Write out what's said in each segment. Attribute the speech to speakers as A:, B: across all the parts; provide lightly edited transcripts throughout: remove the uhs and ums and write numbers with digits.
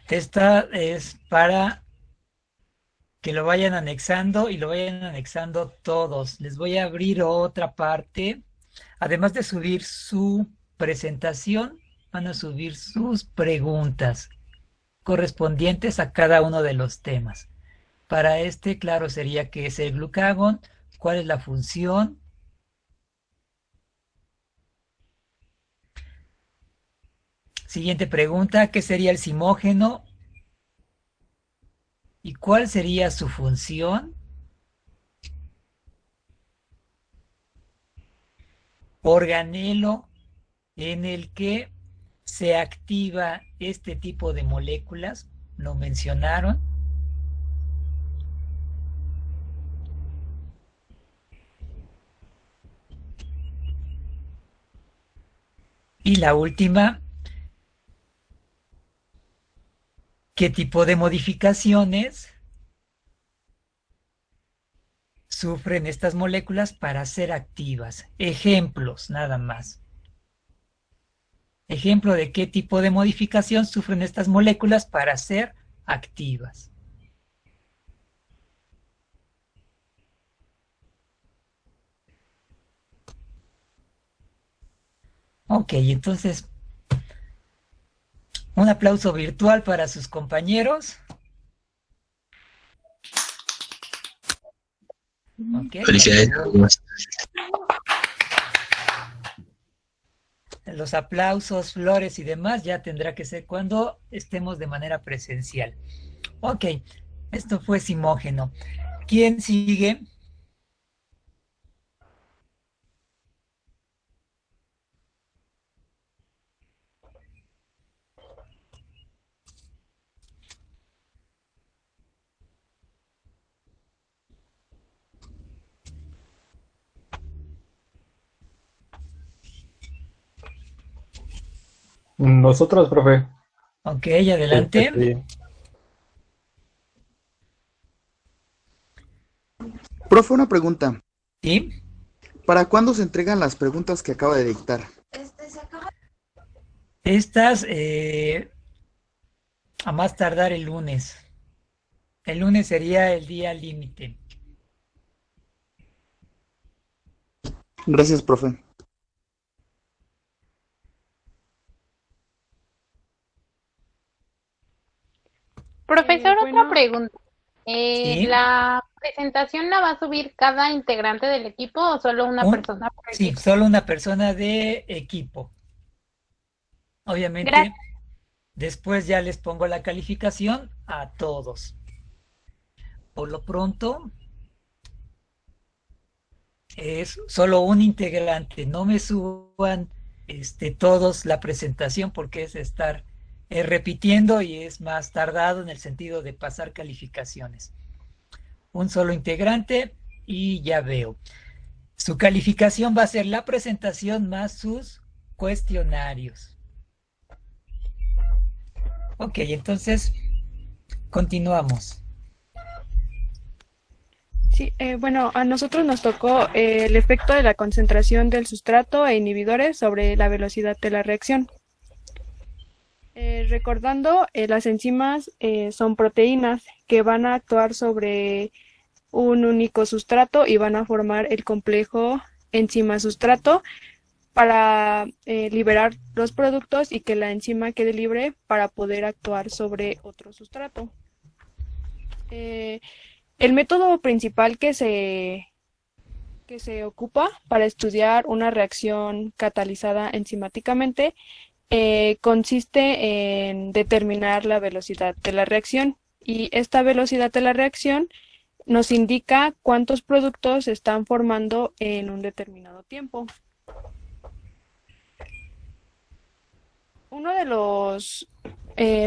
A: Esta es para que lo vayan anexando y lo vayan anexando todos. Les voy a abrir otra parte. Además de subir su presentación, van a subir sus preguntas correspondientes a cada uno de los temas. Para este, claro, sería qué es el glucagón, cuál es la función. Siguiente pregunta, ¿qué sería el simógeno y cuál sería su función? Organelo en el que se activa este tipo de moléculas, lo mencionaron. Y la última, ¿qué tipo de modificaciones sufren estas moléculas para ser activas? Ejemplos, nada más. Ejemplo de qué tipo de modificación sufren estas moléculas para ser activas. Ok, entonces un aplauso virtual para sus compañeros. Ok, ya
B: Felicidades.
A: tuvo los aplausos, flores y demás, ya tendrá que ser cuando estemos de manera presencial. Ok, esto fue simógeno. ¿Quién sigue?
C: Nosotros, profe.
A: Ok, adelante.
C: Sí.
D: Profe, una pregunta.
A: ¿Sí?
D: ¿Para cuándo se entregan las preguntas que acaba de dictar?
A: Estas a más tardar el lunes. El lunes sería el día límite.
D: Gracias, profe.
E: Profesor, otra
F: Bueno,
E: pregunta.
A: ¿Sí?
E: ¿La presentación la va a subir cada integrante del equipo o solo una persona por
A: Sí,
E: equipo?
A: solo una persona de equipo. Obviamente,
E: Gracias.
A: después ya les pongo la calificación a todos. Por lo pronto, es solo un integrante. No me suban todos la presentación porque es estar repitiendo y es más tardado en el sentido de pasar calificaciones. Un solo integrante y ya veo. Su calificación va a ser la presentación más sus cuestionarios. Ok, entonces continuamos.
F: sí, bueno, a nosotros nos tocó el efecto de la concentración del sustrato e inhibidores sobre la velocidad de la reacción. Recordando, las enzimas son proteínas que van a actuar sobre un único sustrato y van a formar el complejo enzima-sustrato para liberar los productos y que la enzima quede libre para poder actuar sobre otro sustrato. Eh, el método principal que se ocupa para estudiar una reacción catalizada enzimáticamente consiste en determinar la velocidad de la reacción y esta velocidad de la reacción nos indica cuántos productos se están formando en un determinado tiempo. Uno de los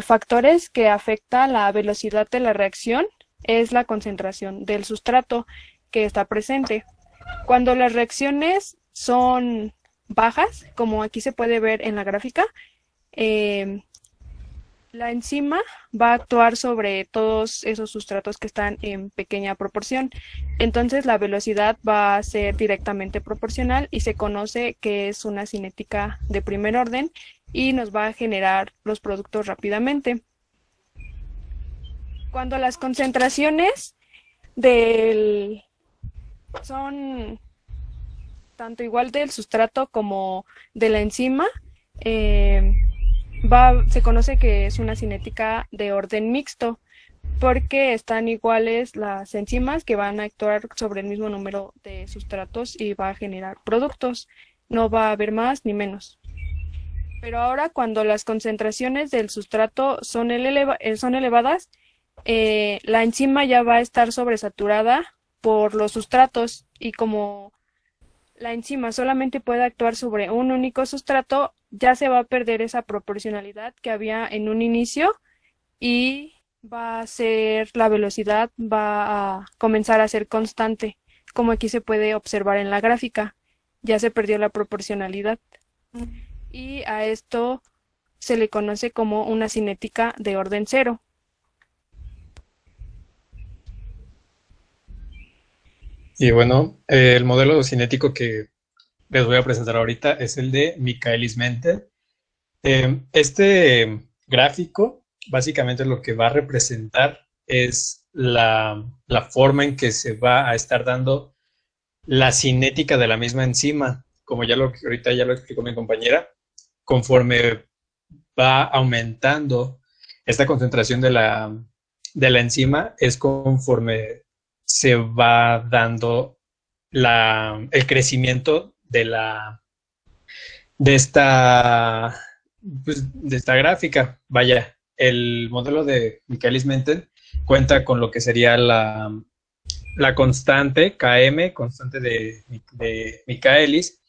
F: factores que afecta la velocidad de la reacción es la concentración del sustrato que está presente. Cuando las reacciones son bajas, como aquí se puede ver en la gráfica, eh, la enzima va a actuar sobre todos esos sustratos que están en pequeña proporción. Entonces la velocidad va a ser directamente proporcional y se conoce que es una cinética de primer orden y nos va a generar los productos rápidamente. Cuando las concentraciones del son tanto igual del sustrato como de la enzima, se conoce que es una cinética de orden mixto, porque están iguales las enzimas que van a actuar sobre el mismo número de sustratos y va a generar productos. No va a haber más ni menos. Pero ahora, cuando las concentraciones del sustrato son elevadas, la enzima ya va a estar sobresaturada por los sustratos, y como la enzima solamente puede actuar sobre un único sustrato, ya se va a perder esa proporcionalidad que había en un inicio, y va a ser la velocidad, va a comenzar a ser constante, como aquí se puede observar en la gráfica. Ya se perdió la proporcionalidad. Y a esto se le conoce como una cinética de orden cero.
B: Y bueno, el modelo cinético que les voy a presentar ahorita es el de Michaelis-Menten. Este gráfico básicamente lo que va a representar es la forma en que se va a estar dando la cinética de la misma enzima. Como ahorita ya lo explicó mi compañera, conforme va aumentando esta concentración de la enzima, es conforme se va dando el crecimiento de esta gráfica. Vaya, el modelo de Michaelis-Menten cuenta con lo que sería la constante Km, constante de Michaelis,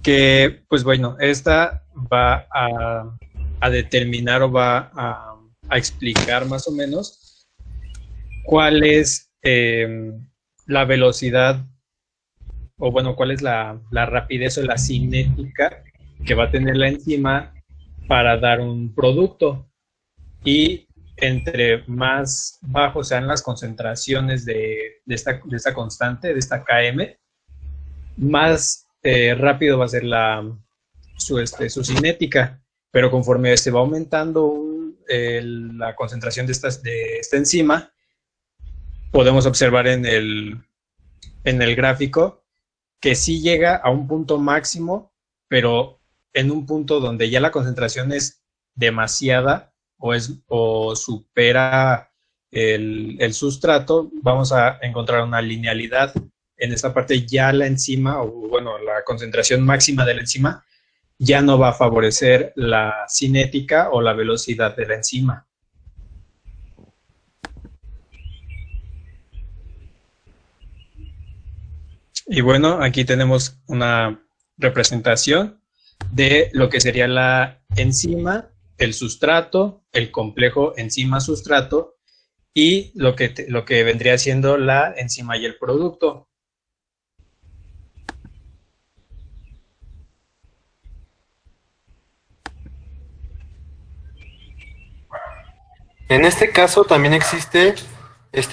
B: que pues bueno, esta va a determinar o va a explicar más o menos cuál es la velocidad, o bueno, cuál es la rapidez o la cinética que va a tener la enzima para dar un producto. Y entre más bajos sean las concentraciones de esta constante, de esta Km, más rápido va a ser su cinética. Pero conforme se va aumentando la concentración de esta enzima, podemos observar en el gráfico que sí llega a un punto máximo, pero en un punto donde ya la concentración es demasiada o supera el sustrato, vamos a encontrar una linealidad. En esta parte ya la enzima, o bueno, la concentración máxima de la enzima, ya no va a favorecer la cinética o la velocidad de la enzima. Y bueno, aquí tenemos una representación de lo que sería la enzima, el sustrato, el complejo enzima-sustrato y lo que vendría siendo la enzima y el producto.
C: En este caso también existe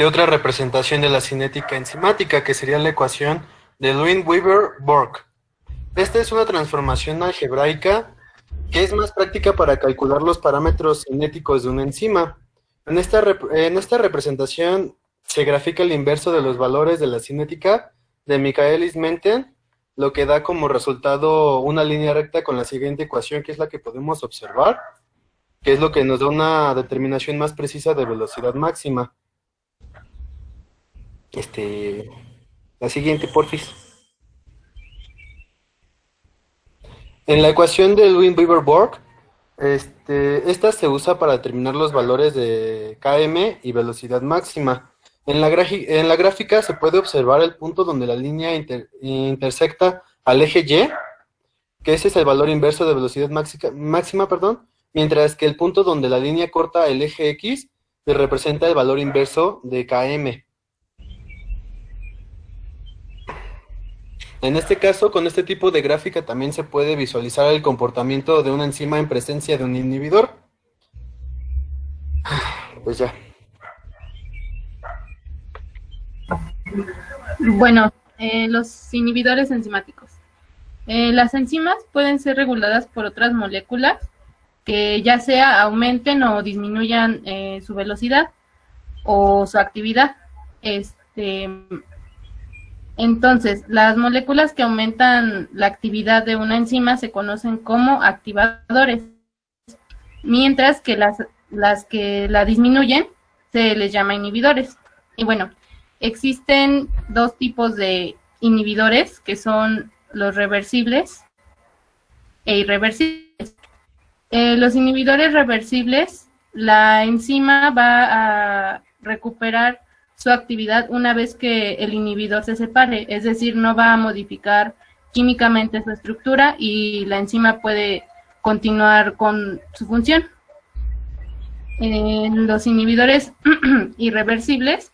C: otra representación de la cinética enzimática, que sería la ecuación de Lewin-Weaver-Bork. Esta es una transformación algebraica que es más práctica para calcular los parámetros cinéticos de una enzima. En esta representación se grafica el inverso de los valores de la cinética de Michaelis-Menten, lo que da como resultado una línea recta con la siguiente ecuación, que es la que podemos observar, que es lo que nos da una determinación más precisa de velocidad máxima. La siguiente, porfis. En la ecuación de Lewin-Weaver-Bork, esta se usa para determinar los valores de Km y velocidad máxima. En la gráfica se puede observar el punto donde la línea intersecta al eje Y, que ese es el valor inverso de velocidad máxima, mientras que el punto donde la línea corta el eje X se representa el valor inverso de Km. En este caso, con este tipo de gráfica también se puede visualizar el comportamiento de una enzima en presencia de un inhibidor. Pues ya.
G: Bueno, los inhibidores enzimáticos. Las enzimas pueden ser reguladas por otras moléculas que ya sea aumenten o disminuyan su velocidad, o su actividad. Entonces, las moléculas que aumentan la actividad de una enzima se conocen como activadores, mientras que las que la disminuyen se les llama inhibidores. Y bueno, existen dos tipos de inhibidores, que son los reversibles e irreversibles. Los inhibidores reversibles, la enzima va a recuperar su actividad una vez que el inhibidor se separe, es decir, no va a modificar químicamente su estructura y la enzima puede continuar con su función. En los inhibidores irreversibles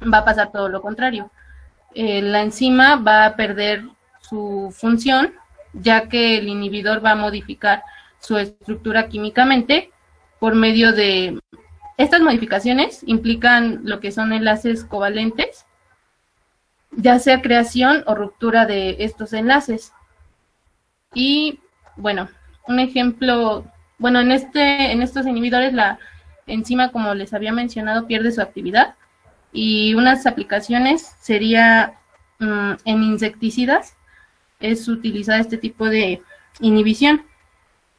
G: va a pasar todo lo contrario. La enzima va a perder su función, ya que el inhibidor va a modificar su estructura químicamente por medio de... Estas modificaciones implican lo que son enlaces covalentes, ya sea creación o ruptura de estos enlaces. Y bueno, un ejemplo, bueno, en estos inhibidores la enzima, como les había mencionado, pierde su actividad, y unas aplicaciones sería en insecticidas, es utilizar este tipo de inhibición.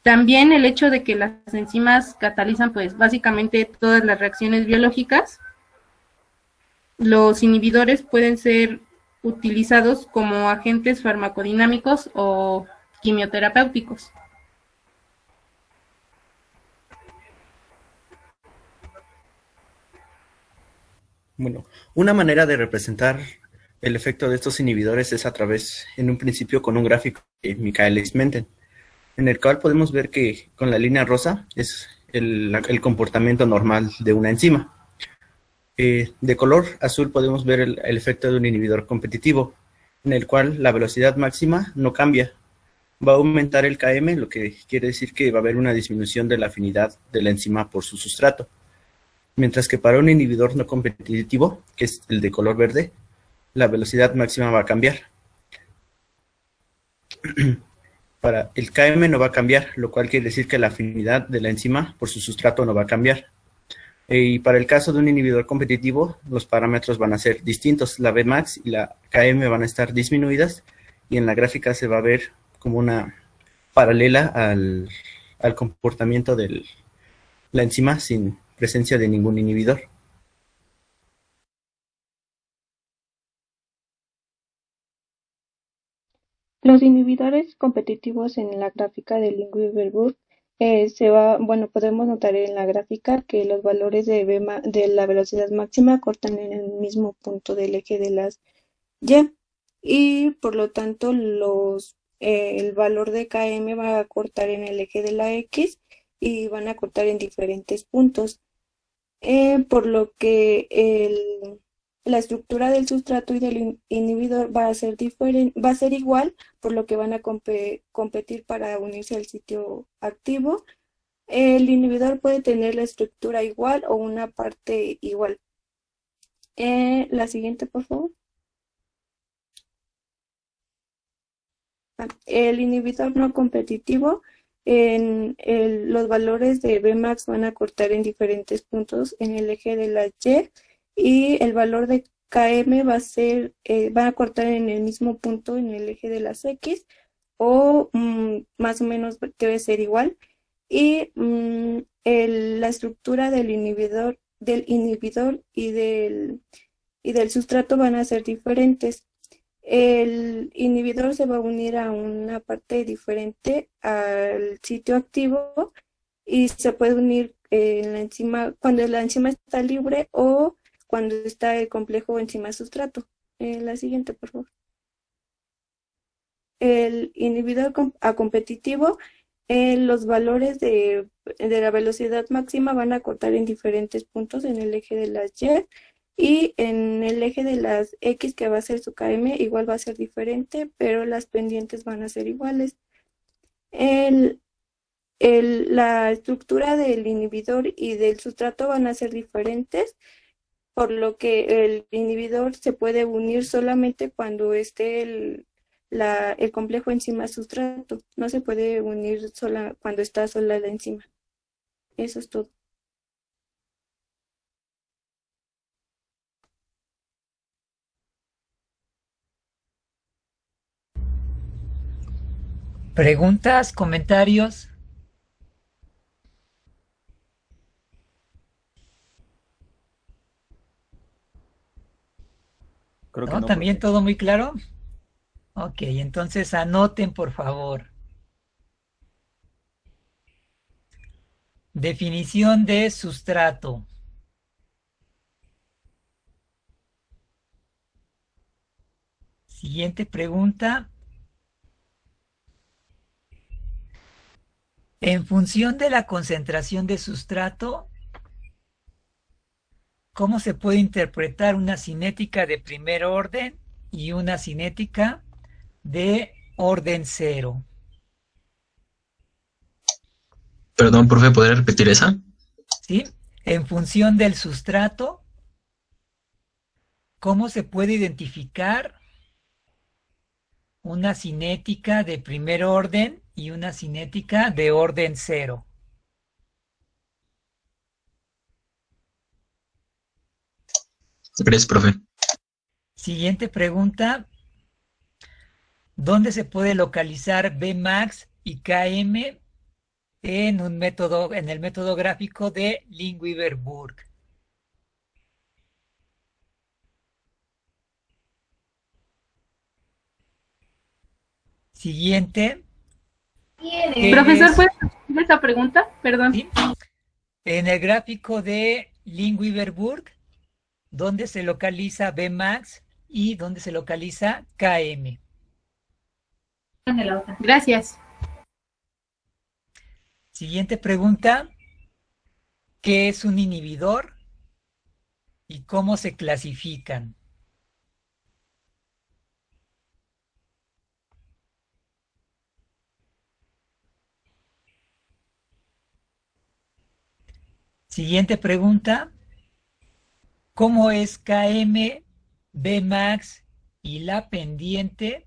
G: También el hecho de que las enzimas catalizan, pues, básicamente todas las reacciones biológicas. Los inhibidores pueden ser utilizados como agentes farmacodinámicos o quimioterapéuticos.
H: Bueno, una manera de representar el efecto de estos inhibidores es a través, en un principio, con un gráfico de Michaelis-Menten, en el cual podemos ver que con la línea rosa es el comportamiento normal de una enzima. De color azul podemos ver el efecto de un inhibidor competitivo, en el cual la velocidad máxima no cambia. Va a aumentar el Km, lo que quiere decir que va a haber una disminución de la afinidad de la enzima por su sustrato. Mientras que para un inhibidor no competitivo, que es el de color verde, la velocidad máxima va a cambiar. Para el Km no va a cambiar, lo cual quiere decir que la afinidad de la enzima por su sustrato no va a cambiar. Y para el caso de un inhibidor competitivo, los parámetros van a ser distintos. La Vmax y la Km van a estar disminuidas, y en la gráfica se va a ver como una paralela al comportamiento de la enzima sin presencia de ningún inhibidor.
F: Los inhibidores competitivos en la gráfica de Link-Weaver-Burk podemos notar en la gráfica que los valores de la velocidad máxima cortan en el mismo punto del eje de las y por lo tanto el valor de Km va a cortar en el eje de la X y van a cortar en diferentes puntos, por lo que la estructura del sustrato y del inhibidor va a ser igual, por lo que van a competir para unirse al sitio activo. El inhibidor puede tener la estructura igual o una parte igual. La siguiente, por favor. El inhibidor no competitivo, los valores de Vmax van a cortar en diferentes puntos en el eje de la y el valor de Km va a cortar en el mismo punto en el eje de las X, o más o menos debe ser igual. Y la estructura del inhibidor y del sustrato van a ser diferentes. El inhibidor se va a unir a una parte diferente al sitio activo y se puede unir en la enzima cuando la enzima está libre o cuando está el complejo enzima-sustrato. La siguiente, por favor. El inhibidor competitivo, los valores de la velocidad máxima van a cortar en diferentes puntos en el eje de las y en el eje de las X, que va a ser su Km, igual va a ser diferente, pero las pendientes van a ser iguales. La estructura del inhibidor y del sustrato van a ser diferentes, por lo que el inhibidor se puede unir solamente cuando esté el complejo enzima-sustrato. No se puede unir cuando está sola la enzima. Eso es todo.
A: ¿Preguntas, comentarios?
I: Creo que
A: ¿No?
I: no,
A: ¿También
I: profe.
A: todo muy claro? Ok, entonces anoten, por favor. Definición de sustrato. Siguiente pregunta. En función de la concentración de sustrato, ¿cómo se puede interpretar una cinética de primer orden y una cinética de orden cero?
J: Perdón, profe, ¿podría repetir esa?
A: ¿Sí? En función del sustrato, ¿cómo se puede identificar una cinética de primer orden y una cinética de orden cero?
J: Gracias, profe.
A: Siguiente pregunta. ¿Dónde se puede localizar Bmax y Km en un método, en el método gráfico de Lineweaver-Burk? Siguiente. ¿Qué
G: Profesor,
A: es?
G: ¿puedes repetir esa pregunta? Perdón.
A: ¿Sí? En el gráfico de Lineweaver-Burk, ¿dónde se localiza Bmax y dónde se localiza Km?
G: Gracias.
A: Siguiente pregunta. ¿Qué es un inhibidor y cómo se clasifican? Siguiente pregunta. ¿Cómo es Km, Bmax y la pendiente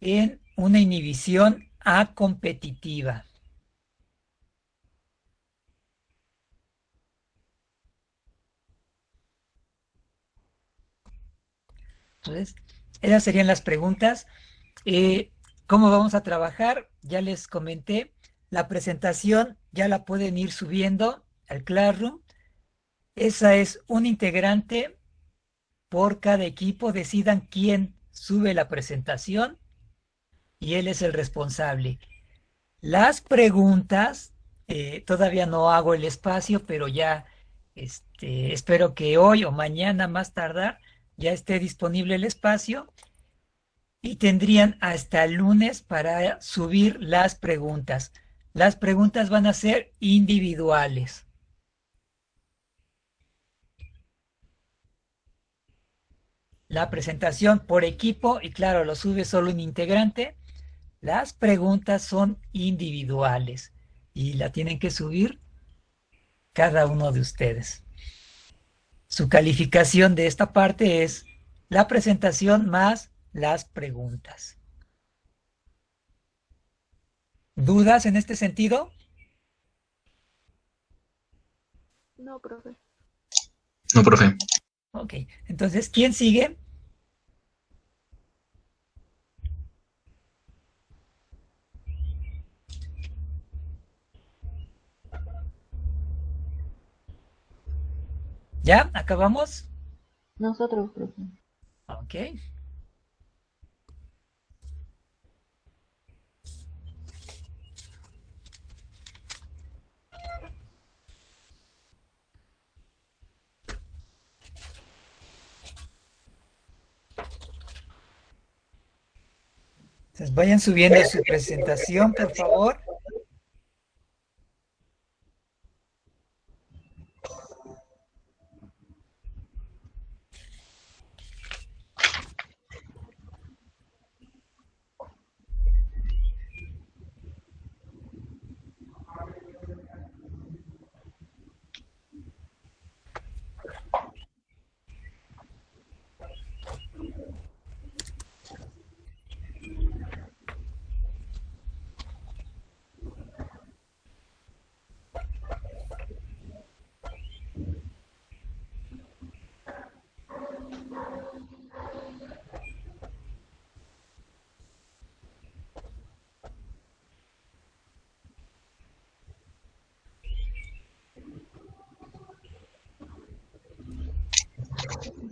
A: en una inhibición A competitiva? Entonces, esas serían las preguntas. ¿Cómo vamos a trabajar? Ya les comenté, la presentación ya la pueden ir subiendo al Classroom. Esa es un integrante por cada equipo. Decidan quién sube la presentación y él es el responsable. Las preguntas, todavía no hago el espacio, pero ya espero que hoy o mañana más tardar ya esté disponible el espacio y tendrían hasta el lunes para subir las preguntas. Las preguntas van a ser individuales. La presentación por equipo, y claro, lo sube solo un integrante. Las preguntas son individuales y la tienen que subir cada uno de ustedes. Su calificación de esta parte es la presentación más las preguntas. ¿Dudas en este sentido?
F: No, profe.
J: No, profe.
A: Ok, entonces, ¿quién sigue? ¿Ya? ¿Acabamos?
K: Nosotros, profe.
A: Ok. Entonces, vayan subiendo su presentación, por favor.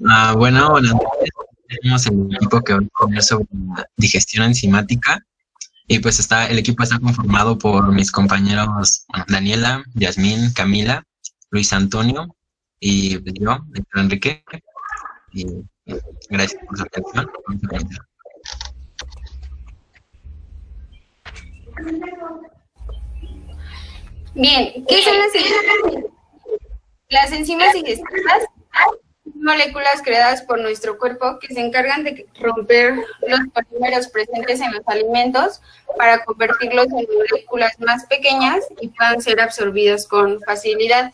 J: Bueno, buenas noches. Tenemos el equipo que va a hablar sobre la digestión enzimática. Y pues el equipo está conformado por mis compañeros, bueno, Daniela, Yasmín, Camila, Luis Antonio y pues, yo, Héctor Enrique. Y gracias por su atención. Vamos a comenzar.
I: Bien, ¿qué son las enzimas? Las enzimas digestivas son moléculas creadas por nuestro cuerpo que se encargan de romper los polímeros presentes en los alimentos para convertirlos en moléculas más pequeñas y puedan ser absorbidas con facilidad.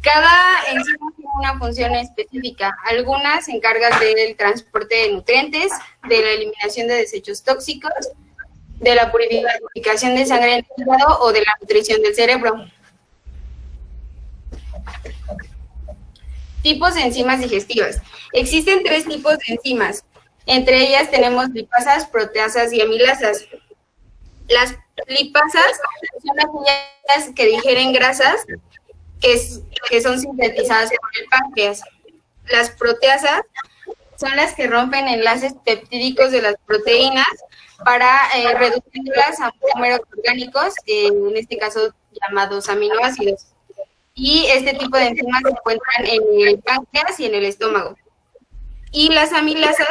I: Cada enzima tiene una función específica. Algunas se encargan del transporte de nutrientes, de la eliminación de desechos tóxicos, de la purificación de sangre en el hígado o de la nutrición del cerebro. Tipos de enzimas digestivas. Existen 3 tipos de enzimas. Entre ellas tenemos lipasas, proteasas y amilasas. Las lipasas son aquellas que digieren grasas que son sintetizadas por el páncreas. Las proteasas son las que rompen enlaces peptídicos de las proteínas para reducirlas a monómeros orgánicos, en este caso llamados aminoácidos. Y este tipo de enzimas se encuentran en el páncreas y en el estómago. Y las amilasas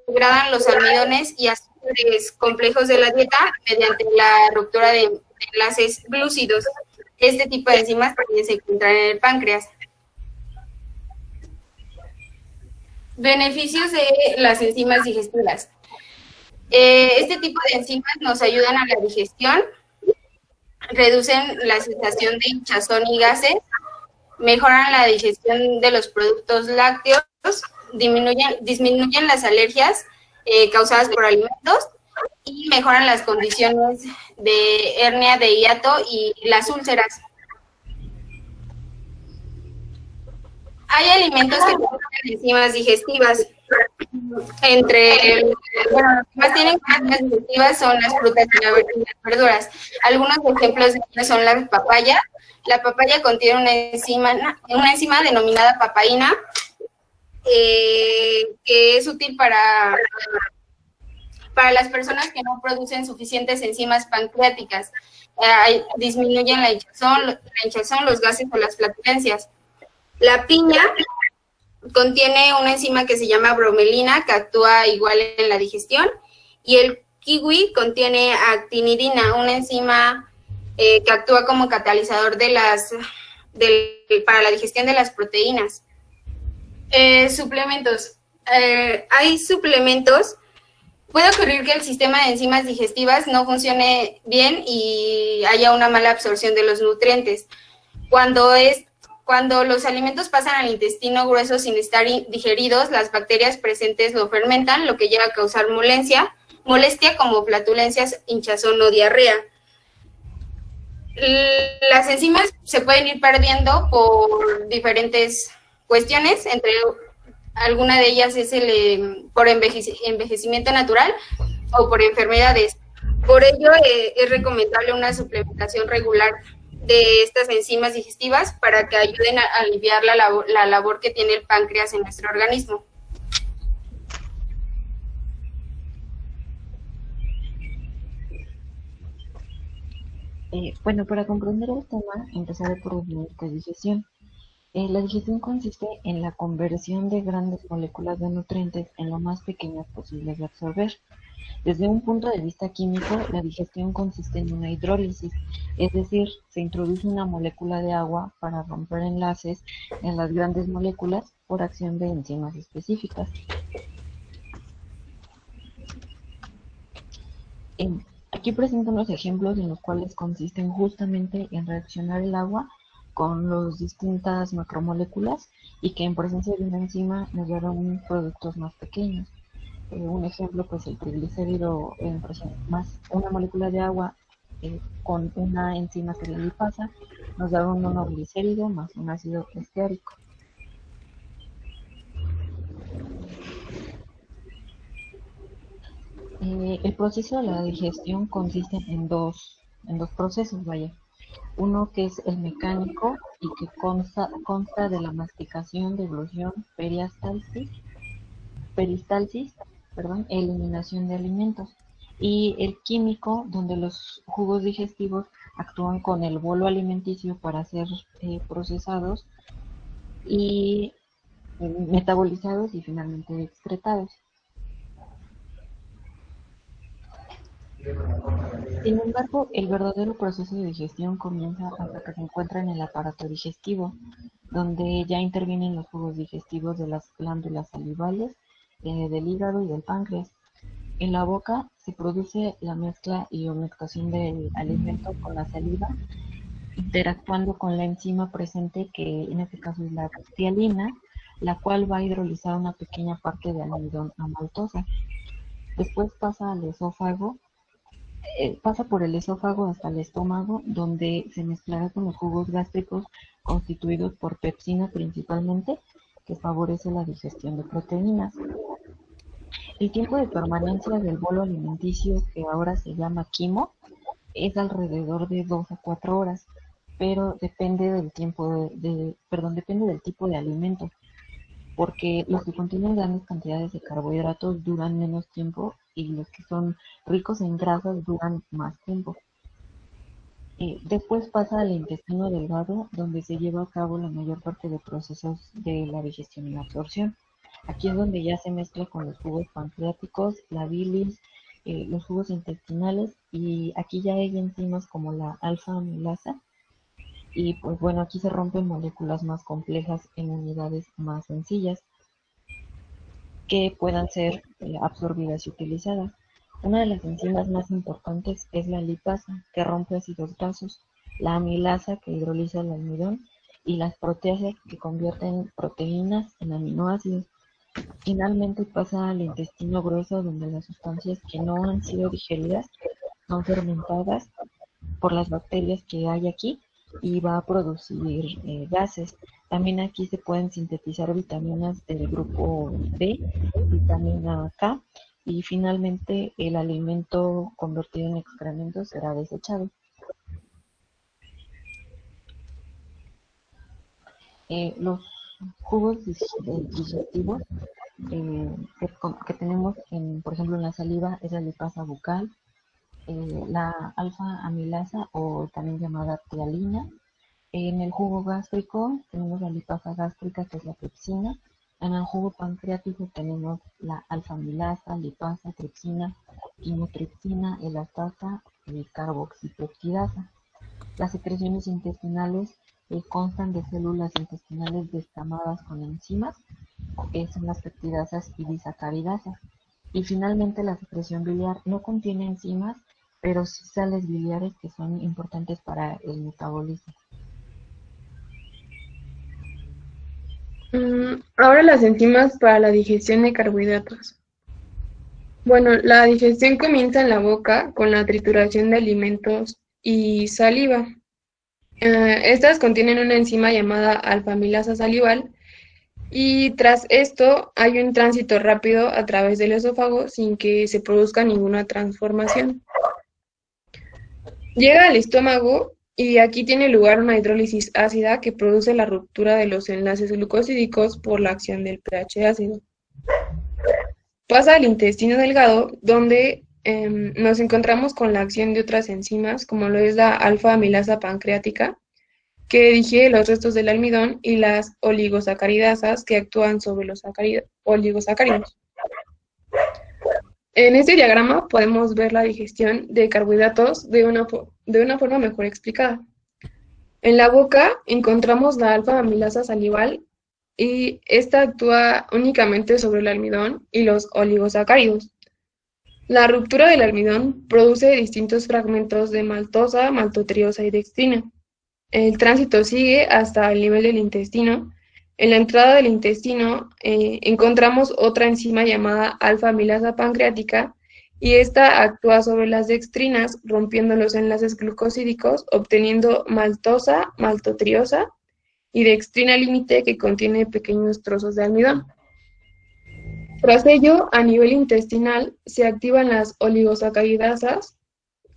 I: degradan los almidones y azúcares complejos de la dieta mediante la ruptura de enlaces glúcidos. Este tipo de enzimas también se encuentran en el páncreas. Beneficios de las enzimas digestivas. Este tipo de enzimas nos ayudan a la digestión, reducen la sensación de hinchazón y gases, mejoran la digestión de los productos lácteos, disminuyen las alergias causadas por alimentos y mejoran las condiciones de hernia de hiato y las úlceras. Hay alimentos que tienen enzimas digestivas. Los que más tienen enzimas digestivas son las frutas y las verduras. Algunos ejemplos de ellas son la papaya. La papaya contiene una enzima denominada papaína, que es útil para las personas que no producen suficientes enzimas pancreáticas. Disminuyen la hinchazón, los gases o las flatulencias. La piña contiene una enzima que se llama bromelina, que actúa igual en la digestión, y el kiwi contiene actinidina, una enzima que actúa como catalizador para la digestión de las proteínas. Suplementos. Hay suplementos. Puede ocurrir que el sistema de enzimas digestivas no funcione bien y haya una mala absorción de los nutrientes. Cuando los alimentos pasan al intestino grueso sin estar digeridos, las bacterias presentes lo fermentan, lo que llega a causar molestia como flatulencias, hinchazón o diarrea. Las enzimas se pueden ir perdiendo por diferentes cuestiones, entre alguna de ellas es por envejecimiento natural o por enfermedades. Por ello, es recomendable una suplementación regular de estas enzimas digestivas para que ayuden a aliviar la labor que tiene el páncreas en nuestro organismo.
K: Bueno, para comprender el tema, empezaré por definir qué es digestión. La digestión consiste en la conversión de grandes moléculas de nutrientes en lo más pequeñas posibles de absorber. Desde un punto de vista químico, la digestión consiste en una hidrólisis, es decir, se introduce una molécula de agua para romper enlaces en las grandes moléculas por acción de enzimas específicas. Aquí presento unos ejemplos en los cuales consisten justamente en reaccionar el agua con las distintas macromoléculas y que en presencia de una enzima nos darán productos más pequeños. Un ejemplo, pues el triglicérido más una molécula de agua con una enzima que es la lipasa nos dará un monoglicérido más un ácido esteárico. El proceso de la digestión consiste en dos procesos, vaya. Uno que es el mecánico, y que consta de la masticación, deglución, peristalsis, perdón, eliminación de alimentos. Y el químico, donde los jugos digestivos actúan con el bolo alimenticio para ser procesados y metabolizados y finalmente excretados. Sin embargo, el verdadero proceso de digestión comienza hasta que se encuentra en el aparato digestivo, donde ya intervienen los jugos digestivos de las glándulas salivales, del hígado y del páncreas. En la boca se produce la mezcla y humectación del alimento con la saliva, interactuando con la enzima presente, que en este caso es la ptialina, la cual va a hidrolizar una pequeña parte de almidón a maltosa. Después pasa al esófago, pasa por el esófago hasta el estómago, donde se mezclará con los jugos gástricos constituidos por pepsina principalmente, que favorece la digestión de proteínas. El tiempo de permanencia del bolo alimenticio, que ahora se llama quimo, es alrededor de 2 a 4 horas, pero depende del depende del tipo de alimento, porque los que contienen grandes cantidades de carbohidratos duran menos tiempo y los que son ricos en grasas duran más tiempo. Después pasa al intestino delgado, donde se lleva a cabo la mayor parte de procesos de la digestión y la absorción. Aquí es donde ya se mezcla con los jugos pancreáticos, la bilis, los jugos intestinales, y aquí ya hay enzimas como la alfa-amilasa. Y pues bueno, aquí se rompen moléculas más complejas en unidades más sencillas que puedan ser absorbidas y utilizadas. Una de las enzimas más importantes es la lipasa, que rompe ácidos grasos, la amilasa, que hidroliza el almidón, y las proteasas, que convierten proteínas en aminoácidos. Finalmente pasa al intestino grueso, donde las sustancias que no han sido digeridas son fermentadas por las bacterias que hay aquí y va a producir gases. También aquí se pueden sintetizar vitaminas del grupo B, vitamina K, y finalmente el alimento convertido en excremento será desechado. Los jugos digestivos que tenemos, por ejemplo, en la saliva, es la lipasa bucal, la alfa-amilasa, o también llamada ptialina. En el jugo gástrico tenemos la lipasa gástrica, que es la pepsina. En el jugo pancreático tenemos la alfa-amilasa, lipasa, tripsina, quimotripsina, elastasa y carboxipeptidasa. Las secreciones intestinales constan de células intestinales descamadas con enzimas, que son las peptidasas y disacaridasas. Y finalmente la secreción biliar no contiene enzimas, pero sí sales biliares, que son importantes para el metabolismo.
F: Ahora las enzimas para la digestión de carbohidratos. Bueno, la digestión comienza en la boca con la trituración de alimentos y saliva. Estas contienen una enzima llamada alfa-amilasa salival, y tras esto hay un tránsito rápido a través del esófago sin que se produzca ninguna transformación. Llega al estómago y aquí tiene lugar una hidrólisis ácida que produce la ruptura de los enlaces glucosídicos por la acción del pH ácido. Pasa al intestino delgado, donde nos encontramos con la acción de otras enzimas, como lo es la alfa-amilasa pancreática, que digiere los restos del almidón, y las oligosacaridasas, que actúan sobre los oligosacáridos. En este diagrama podemos ver la digestión de carbohidratos de una forma mejor explicada. En la boca encontramos la alfa-amilasa salival, y esta actúa únicamente sobre el almidón y los oligosacáridos. La ruptura del almidón produce distintos fragmentos de maltosa, maltotriosa y dextrina. El tránsito sigue hasta el nivel del intestino. En la entrada del intestino encontramos otra enzima llamada alfa-amilasa pancreática, y esta actúa sobre las dextrinas, rompiendo los enlaces glucosídicos, obteniendo maltosa, maltotriosa y dextrina límite, que contiene pequeños trozos de almidón. Tras ello, a nivel intestinal, se activan las oligosacaridasas,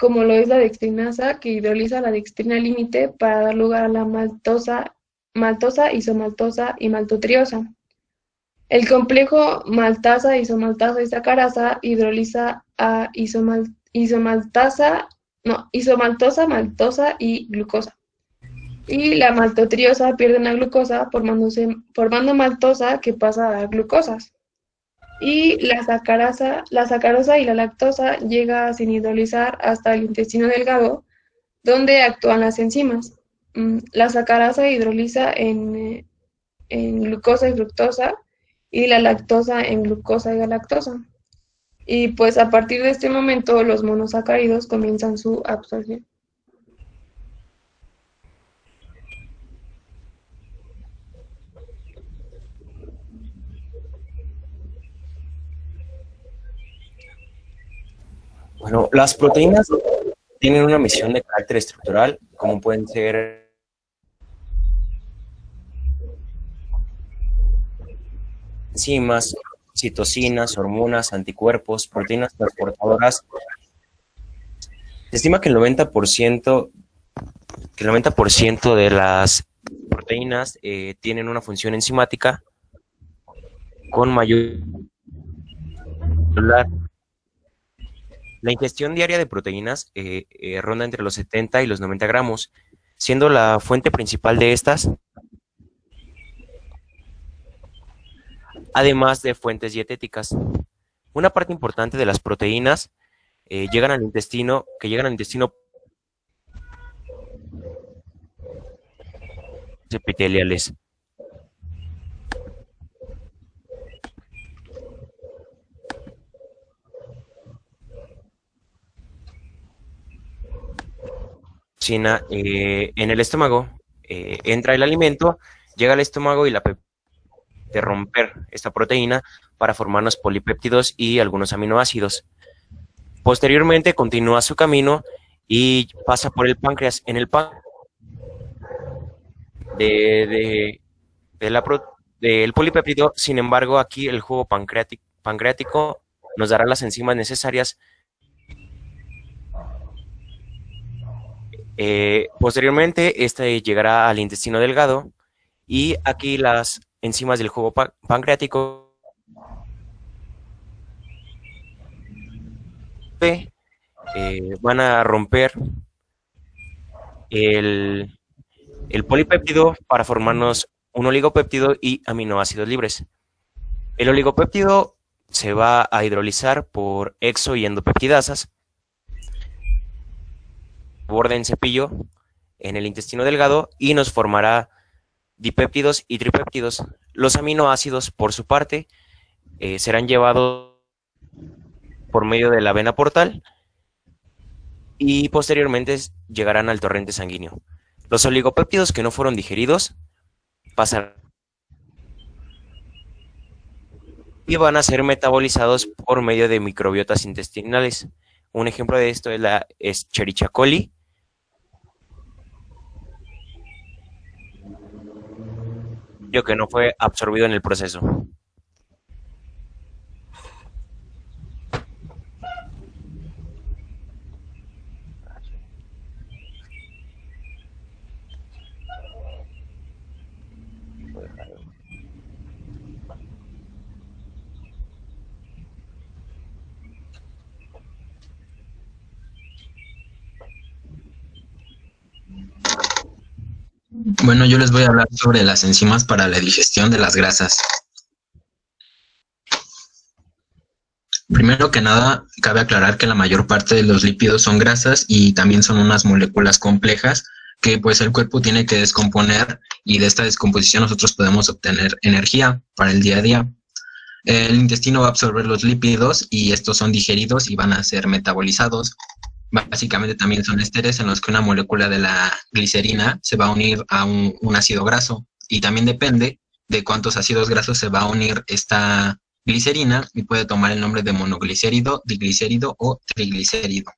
F: como lo es la dextrinasa, que hidroliza la dextrina límite para dar lugar a la maltosa, isomaltosa y maltotriosa. El complejo maltasa, isomaltasa y sacarasa hidroliza a isomaltosa, maltosa y glucosa. Y la maltotriosa pierde la glucosa formando maltosa que pasa a glucosas. Y la sacarosa y la lactosa llega sin hidrolizar hasta el intestino delgado, donde actúan las enzimas. La sacarasa hidroliza en glucosa y fructosa, y la lactosa en glucosa y galactosa. Y pues a partir de este momento los monosacáridos comienzan su absorción.
L: Bueno, las proteínas tienen una misión de carácter estructural, como pueden ser enzimas, citocinas, hormonas, anticuerpos, proteínas transportadoras. Se estima que el 90% de las proteínas tienen una función enzimática con mayor. La ingestión diaria de proteínas ronda entre los 70 y los 90 gramos, siendo la fuente principal de estas, además de fuentes dietéticas. Una parte importante de las proteínas llegan al intestino epiteliales. En el estómago entra el alimento, llega al estómago y de romper esta proteína para formar los polipéptidos y algunos aminoácidos. Posteriormente continúa su camino y pasa por el páncreas. En el páncreas del polipéptido, sin embargo, aquí el jugo pancreático nos dará las enzimas necesarias. Posteriormente, este llegará al intestino delgado y aquí las enzimas del jugo pancreático van a romper el polipéptido para formarnos un oligopéptido y aminoácidos libres. El oligopéptido se va a hidrolizar por exo y endopeptidasas, borde en cepillo en el intestino delgado y nos formará dipéptidos y tripéptidos. Los aminoácidos, por su parte, serán llevados por medio de la vena portal y posteriormente llegarán al torrente sanguíneo. Los oligopéptidos que no fueron digeridos pasarán y van a ser metabolizados por medio de microbiotas intestinales. Un ejemplo de esto es la Escherichia coli, que no fue absorbido en el proceso.
J: Bueno, yo les voy a hablar sobre las enzimas para la digestión de las grasas. Primero que nada, cabe aclarar que la mayor parte de los lípidos son grasas y también son unas moléculas complejas que pues el cuerpo tiene que descomponer y de esta descomposición nosotros podemos obtener energía para el día a día. El intestino va a absorber los lípidos y estos son digeridos y van a ser metabolizados. Básicamente también son esteres en los que una molécula de la glicerina se va a unir a un ácido graso y también depende de cuántos ácidos grasos se va a unir esta glicerina y puede tomar el nombre de monoglicérido, diglicérido o triglicérido.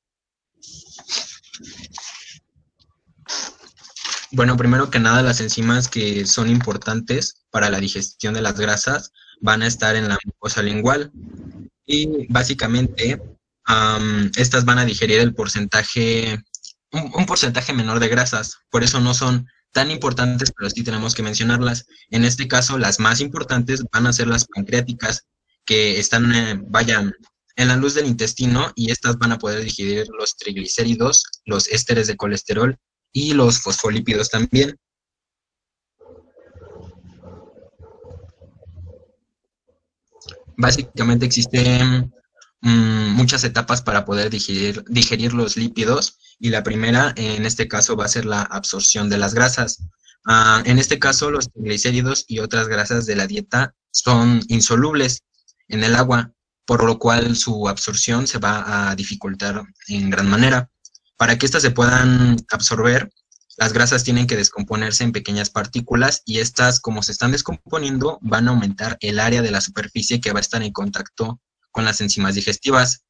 J: Bueno, primero que nada, las enzimas que son importantes para la digestión de las grasas van a estar en la mucosa lingual y básicamente estas van a digerir el porcentaje, un porcentaje menor de grasas, por eso no son tan importantes, pero sí tenemos que mencionarlas. En este caso, las más importantes van a ser las pancreáticas, que están, vayan, en la luz del intestino, y estas van a poder digerir los triglicéridos, los ésteres de colesterol y los fosfolípidos también. Básicamente existen muchas etapas para poder digerir los lípidos, y la primera en este caso va a ser la absorción de las grasas. En este caso los triglicéridos y otras grasas de la dieta son insolubles en el agua, por lo cual su absorción se va a dificultar en gran manera. Para que éstas se puedan absorber, las grasas tienen que descomponerse en pequeñas partículas, y estas, como se están descomponiendo, van a aumentar el área de la superficie que va a estar en contacto con las enzimas digestivas.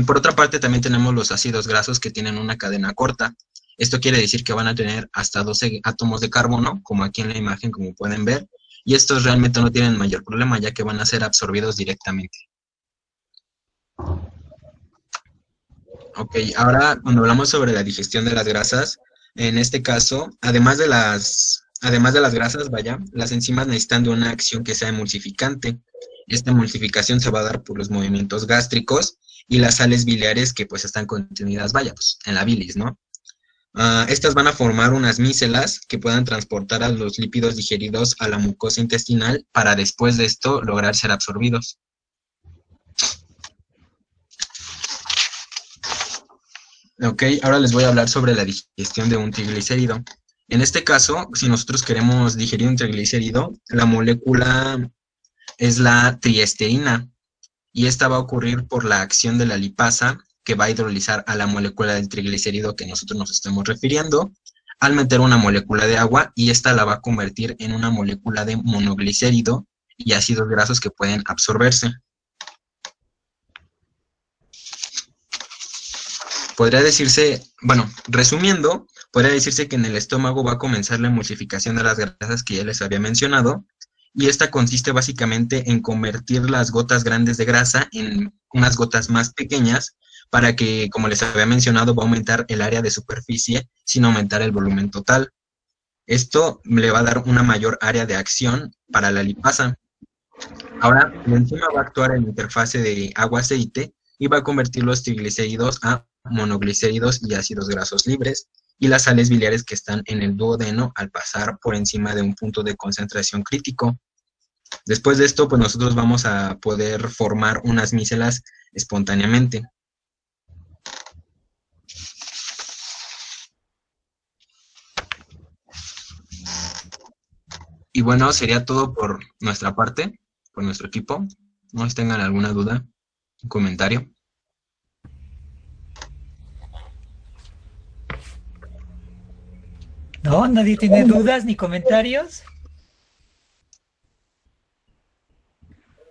J: Por otra parte, también tenemos los ácidos grasos, que tienen una cadena corta. Esto quiere decir que van a tener hasta 12 átomos de carbono, como aquí en la imagen, como pueden ver, y estos realmente no tienen mayor problema, ya que van a ser absorbidos directamente. Ok, ahora cuando hablamos sobre la digestión de las grasas, en este caso, además de las grasas, vaya, las enzimas necesitan de una acción que sea emulsificante. Esta emulsificación se va a dar por los movimientos gástricos y las sales biliares, que pues están contenidas, vaya, pues en la bilis, ¿no? Estas van a formar unas mícelas que puedan transportar a los lípidos digeridos a la mucosa intestinal, para después de esto lograr ser absorbidos. Ok, ahora les voy a hablar sobre la digestión de un triglicérido. En este caso, si nosotros queremos digerir un triglicérido, la molécula es la triesterina, y esta va a ocurrir por la acción de la lipasa, que va a hidrolizar a la molécula del triglicérido que nosotros nos estamos refiriendo, al meter una molécula de agua, y esta la va a convertir en una molécula de monoglicérido y ácidos grasos que pueden absorberse. Podría decirse, bueno, resumiendo, podría decirse que en el estómago va a comenzar la emulsificación de las grasas que ya les había mencionado, y esta consiste básicamente en convertir las gotas grandes de grasa en unas gotas más pequeñas, para que, como les había mencionado, va a aumentar el área de superficie sin aumentar el volumen total. Esto le va a dar una mayor área de acción para la lipasa. Ahora, la enzima va a actuar en la interfase de agua-aceite y va a convertir los triglicéridos a monoglicéridos y ácidos grasos libres, y las sales biliares que están en el duodeno al pasar por encima de un punto de concentración crítico. Después de esto, pues nosotros vamos a poder formar unas mícelas espontáneamente. Y bueno, sería todo por nuestra parte, por nuestro equipo. No sé si tengan alguna duda, un comentario.
A: No, nadie tiene dudas ni comentarios.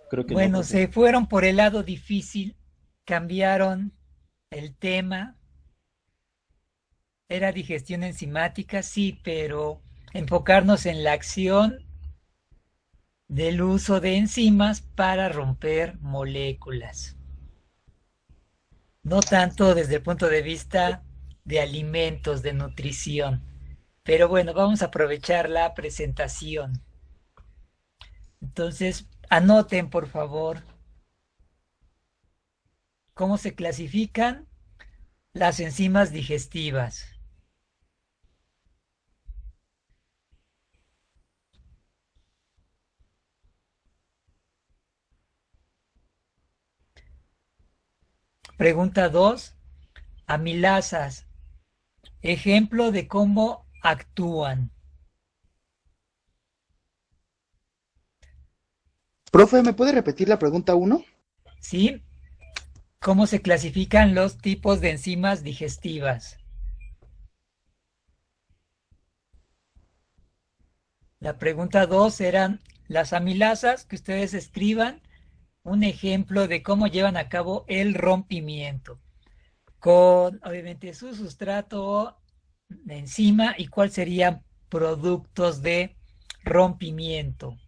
M: Creo que
A: Bueno,
M: no,
A: se fueron por el lado difícil, cambiaron el tema. Era digestión enzimática, sí, pero enfocarnos en la acción del uso de enzimas para romper moléculas. No tanto desde el punto de vista de alimentos, de nutrición. Pero bueno, vamos a aprovechar la presentación. Entonces, anoten, por favor, cómo se clasifican las enzimas digestivas. Pregunta 2. Amilasas. Ejemplo de cómo actúan.
D: Profe, ¿me puede repetir la pregunta 1?
A: ¿Sí? ¿Cómo se clasifican los tipos de enzimas digestivas? La pregunta 2 eran las amilasas, que ustedes escriban un ejemplo de cómo llevan a cabo el rompimiento, con obviamente su sustrato de enzima y cuáles serían productos de rompimiento.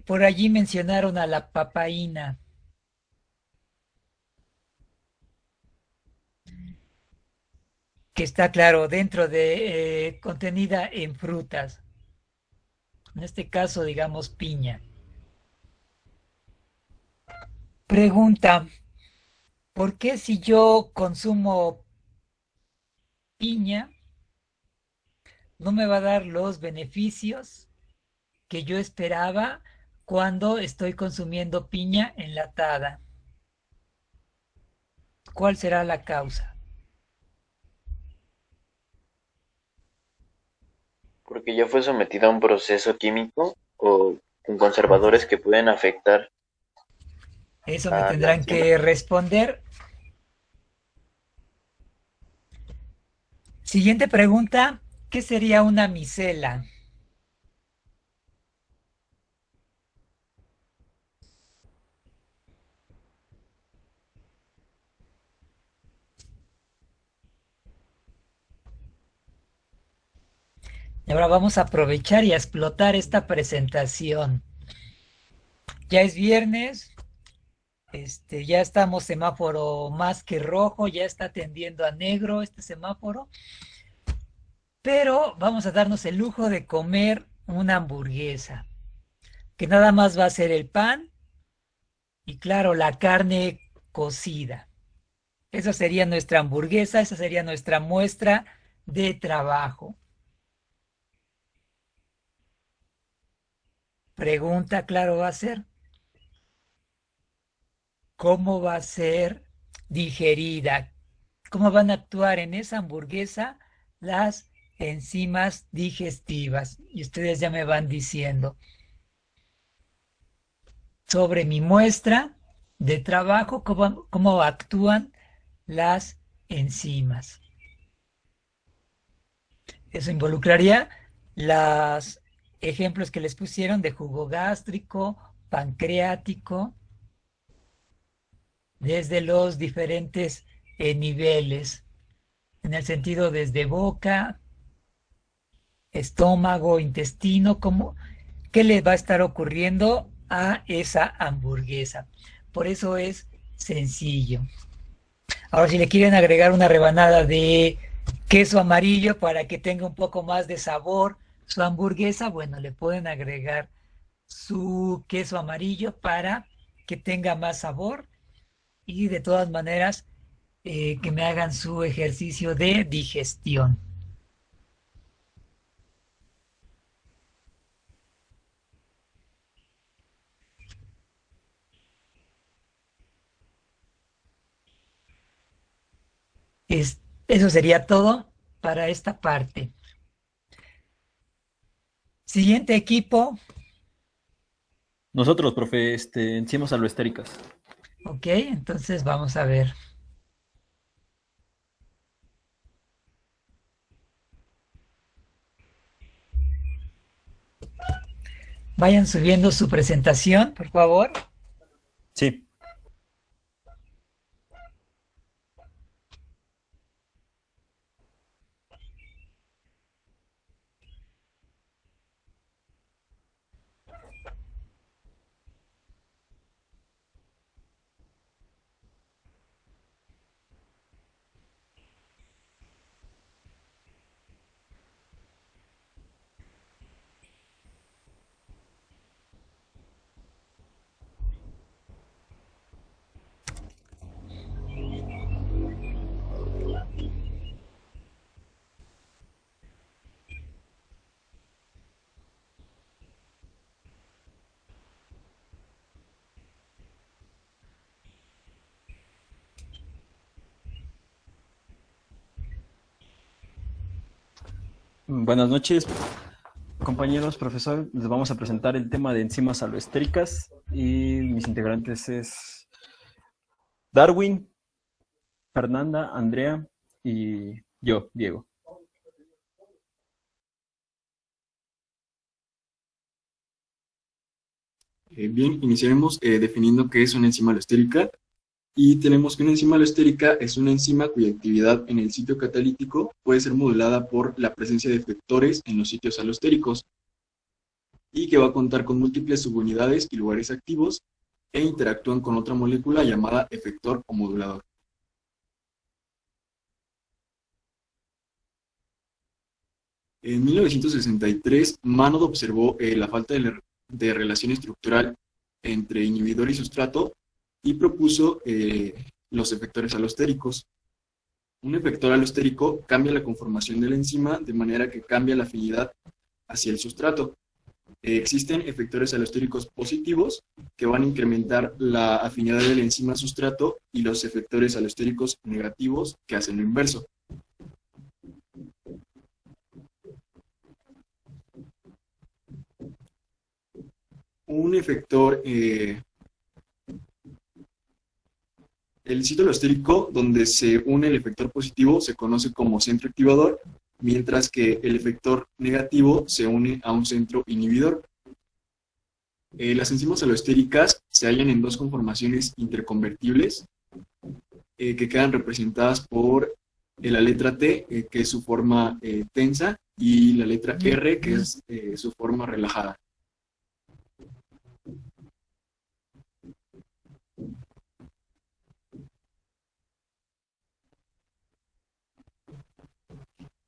A: Por allí mencionaron a la papaína, que está claro dentro de contenida en frutas. En este caso, digamos, piña. Pregunta, ¿por qué si yo consumo piña no me va a dar los beneficios que yo esperaba cuando estoy consumiendo piña enlatada? ¿Cuál será la causa?
M: Porque ya fue sometida a un proceso químico o con conservadores que pueden afectar
A: Eso me
M: a la
A: tendrán
M: enzima.
A: que responder. Siguiente pregunta, ¿qué sería una micela? Y ahora vamos a aprovechar y a explotar esta presentación. Ya es viernes, ya estamos semáforo más que rojo, ya está tendiendo a negro este semáforo, pero vamos a darnos el lujo de comer una hamburguesa, que nada más va a ser el pan y claro, la carne cocida. Esa sería nuestra hamburguesa, esa sería nuestra muestra de trabajo. Pregunta, claro, va a ser, ¿cómo va a ser digerida? ¿Cómo van a actuar en esa hamburguesa las enzimas digestivas? Y ustedes ya me van diciendo sobre mi muestra de trabajo, cómo actúan las enzimas. Eso involucraría los ejemplos que les pusieron de jugo gástrico, pancreático, desde los diferentes niveles, en el sentido desde boca, estómago, intestino, qué le va a estar ocurriendo a esa hamburguesa. Por eso es sencillo. Ahora, si le quieren agregar una rebanada de queso amarillo para que tenga un poco más de sabor su hamburguesa, bueno, le pueden agregar su queso amarillo para que tenga más sabor y de todas maneras que me hagan su ejercicio de digestión. Eso sería todo para esta parte. Siguiente equipo.
M: Nosotros, profe, enzimas aloestéricas.
A: Ok, entonces vamos a ver. Vayan subiendo su presentación, por favor.
M: Sí. Buenas noches, compañeros, profesor. Les vamos a presentar el tema de enzimas aloestéricas y mis integrantes es Darwin, Fernanda, Andrea y yo, Diego.
N: Bien, iniciaremos definiendo qué es una enzima aloestérica. Y tenemos que una enzima aloestérica es una enzima cuya actividad en el sitio catalítico puede ser modulada por la presencia de efectores en los sitios alostéricos. y que va a contar con múltiples subunidades y lugares activos e interactúan con otra molécula llamada efector o modulador. En 1963, Manold observó la falta de relación estructural entre inhibidor y sustrato y propuso los efectores alostéricos. Un efector alostérico cambia la conformación de la enzima de manera que cambia la afinidad hacia el sustrato. Existen efectores alostéricos positivos que van a incrementar la afinidad de la enzima al sustrato y los efectores alostéricos negativos que hacen lo inverso. Un efector, el sitio alostérico donde se une el efector positivo se conoce como centro activador, mientras que el efector negativo se une a un centro inhibidor. Las enzimas alostéricas se hallan en dos conformaciones interconvertibles que quedan representadas por la letra T, que es su forma tensa, y la letra R, que es su forma relajada.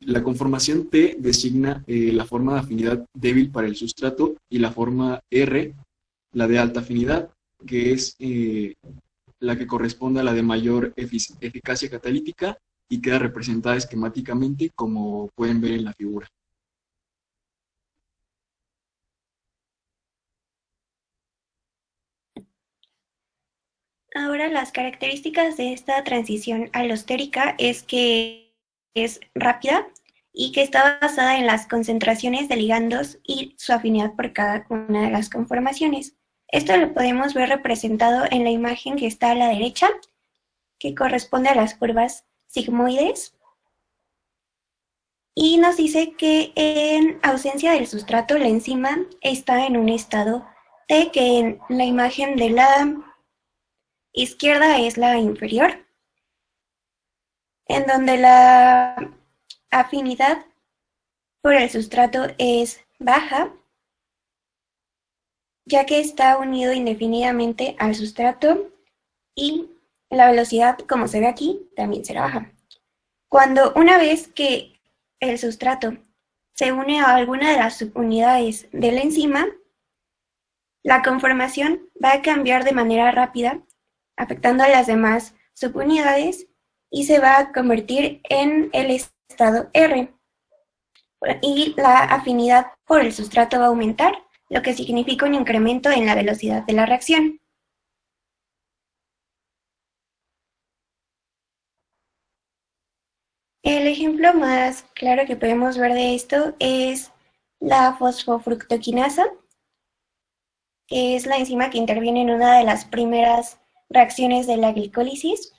N: La conformación T designa la forma de afinidad débil para el sustrato y la forma R, la de alta afinidad, que es la que corresponde a la de mayor eficacia catalítica y queda representada esquemáticamente como pueden ver en la figura.
O: Ahora, las características de esta transición alostérica es que es rápida y que está basada en las concentraciones de ligandos y su afinidad por cada una de las conformaciones. Esto lo podemos ver representado en la imagen que está a la derecha, que corresponde a las curvas sigmoides. Y nos dice que en ausencia del sustrato, la enzima está en un estado T, que en la imagen de la izquierda es la inferior, en donde la afinidad por el sustrato es baja, ya que está unido indefinidamente al sustrato, y la velocidad, como se ve aquí, también será baja. Cuando una vez que el sustrato se une a alguna de las subunidades de la enzima, la conformación va a cambiar de manera rápida, afectando a las demás subunidades, y se va a convertir en el estado R. Y la afinidad por el sustrato va a aumentar, lo que significa un incremento en la velocidad de la reacción. El ejemplo más claro que podemos ver de esto es la fosfofructoquinasa, que es la enzima que interviene en una de las primeras reacciones de la glicólisis,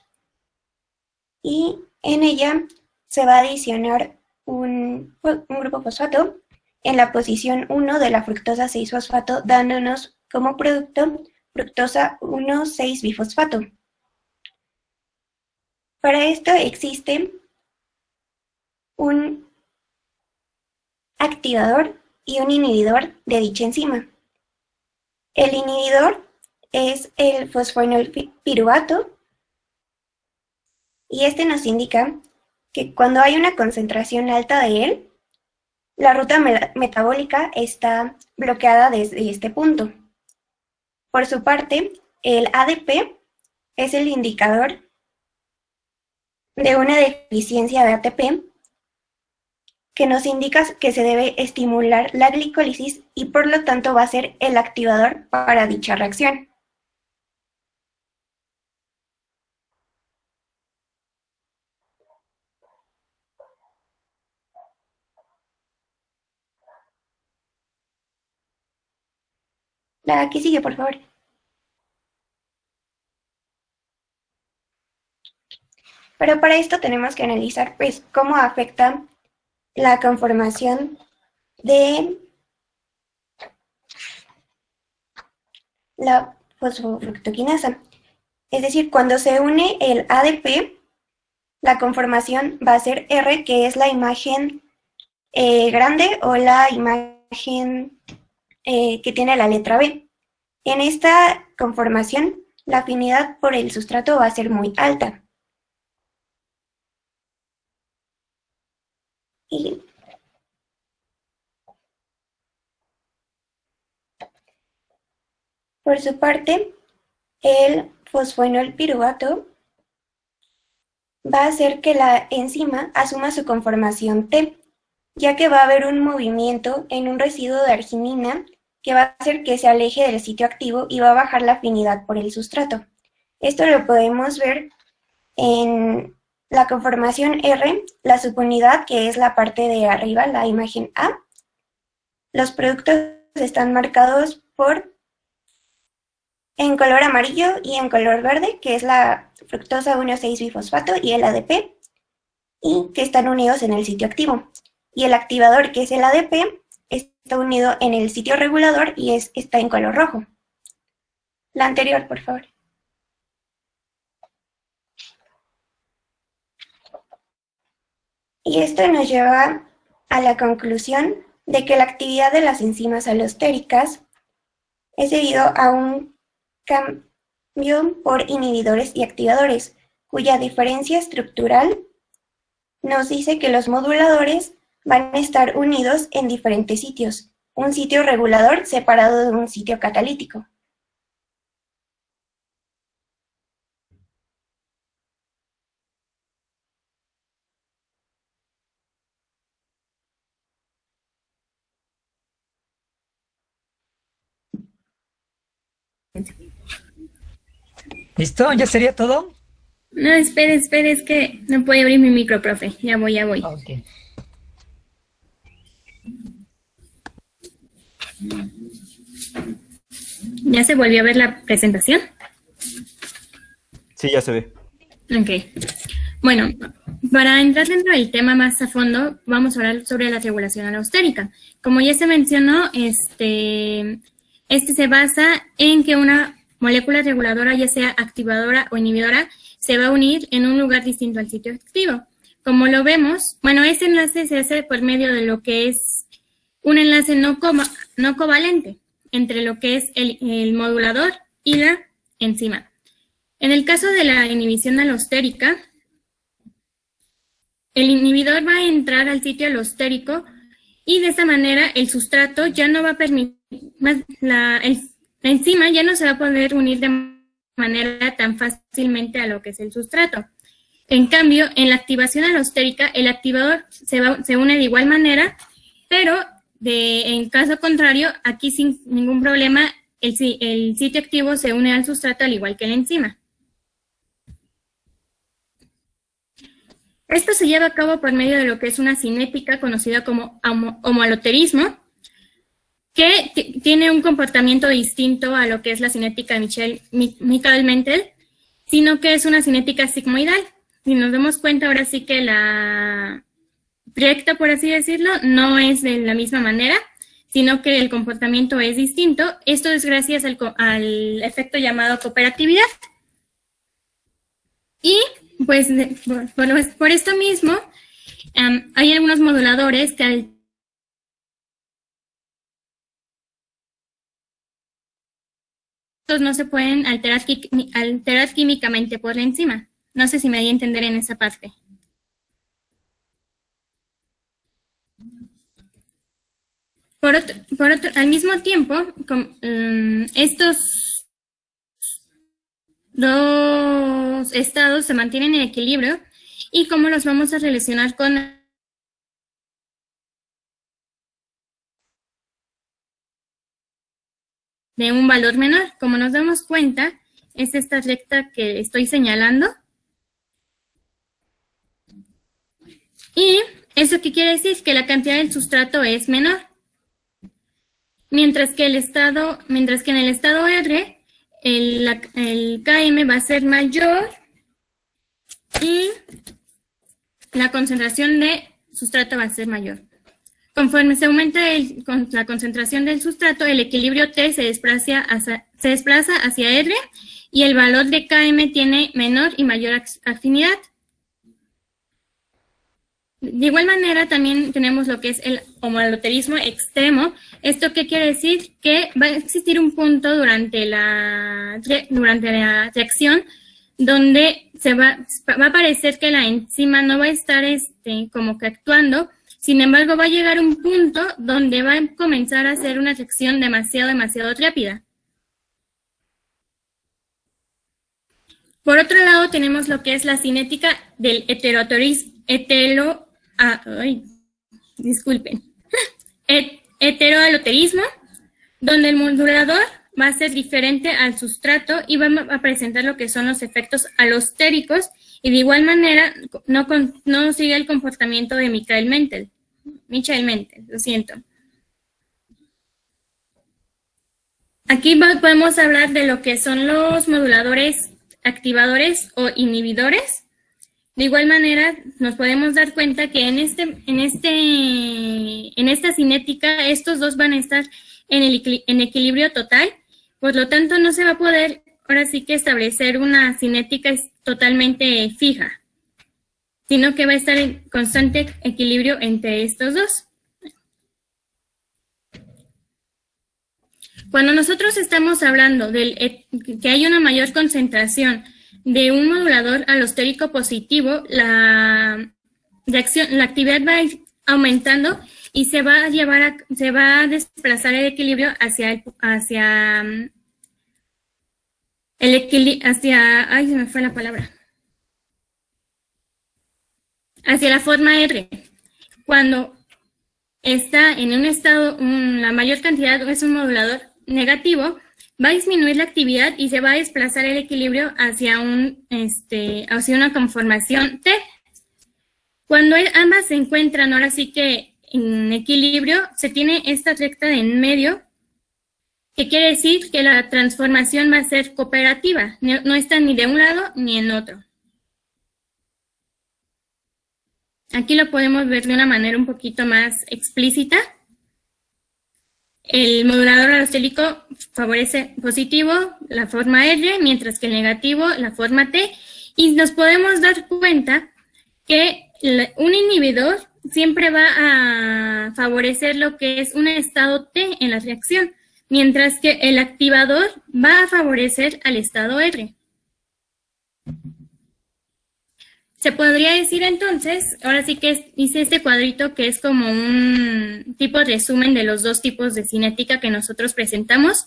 O: y en ella se va a adicionar un grupo fosfato en la posición 1 de la fructosa 6-fosfato, dándonos como producto fructosa 1,6-bifosfato. Para esto existe un activador y un inhibidor de dicha enzima. El inhibidor es el fosfoenolpiruvato, y este nos indica que cuando hay una concentración alta de él, la ruta metabólica está bloqueada desde este punto. Por su parte, el ADP es el indicador de una deficiencia de ATP, que nos indica que se debe estimular la glicólisis y por lo tanto va a ser el activador para dicha reacción. La que sigue, por favor. Pero para esto tenemos que analizar pues cómo afecta la conformación de la fosfofructoquinasa. Es decir, cuando se une el ADP, la conformación va a ser R, que es la imagen grande o la imagen que tiene la letra B. En esta conformación, la afinidad por el sustrato va a ser muy alta. Y por su parte, el fosfoenolpiruvato va a hacer que la enzima asuma su conformación T, ya que va a haber un movimiento en un residuo de arginina que va a hacer que se aleje del sitio activo y va a bajar la afinidad por el sustrato. Esto lo podemos ver en la conformación R, la subunidad, que es la parte de arriba, la imagen A. Los productos están marcados en color amarillo y en color verde, que es la fructosa 1,6-bifosfato y el ADP, y que están unidos en el sitio activo. Y el activador, que es el ADP, está unido en el sitio regulador y está en color rojo. La anterior, por favor. Y esto nos lleva a la conclusión de que la actividad de las enzimas alostéricas es debido a un cambio por inhibidores y activadores, cuya diferencia estructural nos dice que los moduladores van a estar unidos en diferentes sitios, un sitio regulador separado de un sitio catalítico.
A: ¿Listo? ¿Ya sería todo?
P: No, espere, es que no puedo abrir mi micro, profe. Ya voy.
A: Ok.
P: ¿Ya se volvió a ver la presentación?
M: Sí, ya se ve.
P: Ok. Bueno, para entrar dentro del tema más a fondo, vamos a hablar sobre la regulación alostérica. Como ya se mencionó, este se basa en que una molécula reguladora, ya sea activadora o inhibidora, se va a unir en un lugar distinto al sitio activo. Como lo vemos, bueno, ese enlace se hace por medio de lo que es un enlace no covalente entre lo que es el modulador y la enzima. En el caso de la inhibición alostérica, el inhibidor va a entrar al sitio alostérico y de esa manera el sustrato ya no va a permitir, la enzima ya no se va a poder unir de manera tan fácilmente a lo que es el sustrato. En cambio, en la activación alostérica, el activador se une de igual manera, pero en caso contrario, aquí sin ningún problema, el sitio activo se une al sustrato al igual que la enzima. Esto se lleva a cabo por medio de lo que es una cinética conocida como homoaloterismo, que tiene un comportamiento distinto a lo que es la cinética de Michael-Mentel, sino que es una cinética sigmoidal. Si nos damos cuenta, ahora sí que la recta, por así decirlo, no es de la misma manera, sino que el comportamiento es distinto. Esto es gracias al efecto llamado cooperatividad. Y pues por esto mismo, hay algunos moduladores que no se pueden alterar químicamente por la enzima. No sé si me di a entender en esa parte. Al mismo tiempo, estos dos estados se mantienen en equilibrio y cómo los vamos a relacionar con de un valor menor. Como nos damos cuenta, es esta recta que estoy señalando. Y ¿eso qué quiere decir? Que la cantidad del sustrato es menor. Mientras que en el estado R, el Km va a ser mayor y la concentración de sustrato va a ser mayor. Conforme se aumenta la concentración del sustrato, el equilibrio T se desplaza hacia R y el valor de Km tiene menor y mayor afinidad. De igual manera, también tenemos lo que es el homoloterismo extremo. ¿Esto qué quiere decir? Que va a existir un punto durante la reacción donde va a parecer que la enzima no va a estar como que actuando. Sin embargo, va a llegar un punto donde va a comenzar a hacer una reacción demasiado rápida. Por otro lado, tenemos lo que es la cinética del heteroaloterismo, donde el modulador va a ser diferente al sustrato y va a presentar lo que son los efectos alostéricos, y de igual manera no sigue el comportamiento de Michael Mentel, lo siento. Aquí podemos hablar de lo que son los moduladores activadores o inhibidores. De igual manera, nos podemos dar cuenta que en esta cinética, estos dos van a estar en equilibrio total, por lo tanto no se va a poder ahora sí que establecer una cinética totalmente fija, sino que va a estar en constante equilibrio entre estos dos. Cuando nosotros estamos hablando que hay una mayor concentración de un modulador alostérico positivo, la actividad va a ir aumentando y se va a desplazar el equilibrio hacia la forma R. Cuando está en un estado, la mayor cantidad es un modulador negativo, va a disminuir la actividad y se va a desplazar el equilibrio hacia una conformación T. Cuando ambas se encuentran ahora sí que en equilibrio, se tiene esta recta de en medio, que quiere decir que la transformación va a ser cooperativa, no está ni de un lado ni en otro. Aquí lo podemos ver de una manera un poquito más explícita. El modulador alostélico favorece positivo, la forma R, mientras que el negativo, la forma T. Y nos podemos dar cuenta que un inhibidor siempre va a favorecer lo que es un estado T en la reacción, mientras que el activador va a favorecer al estado R. Se podría decir entonces, ahora sí que hice este cuadrito que es como un tipo de resumen de los dos tipos de cinética que nosotros presentamos.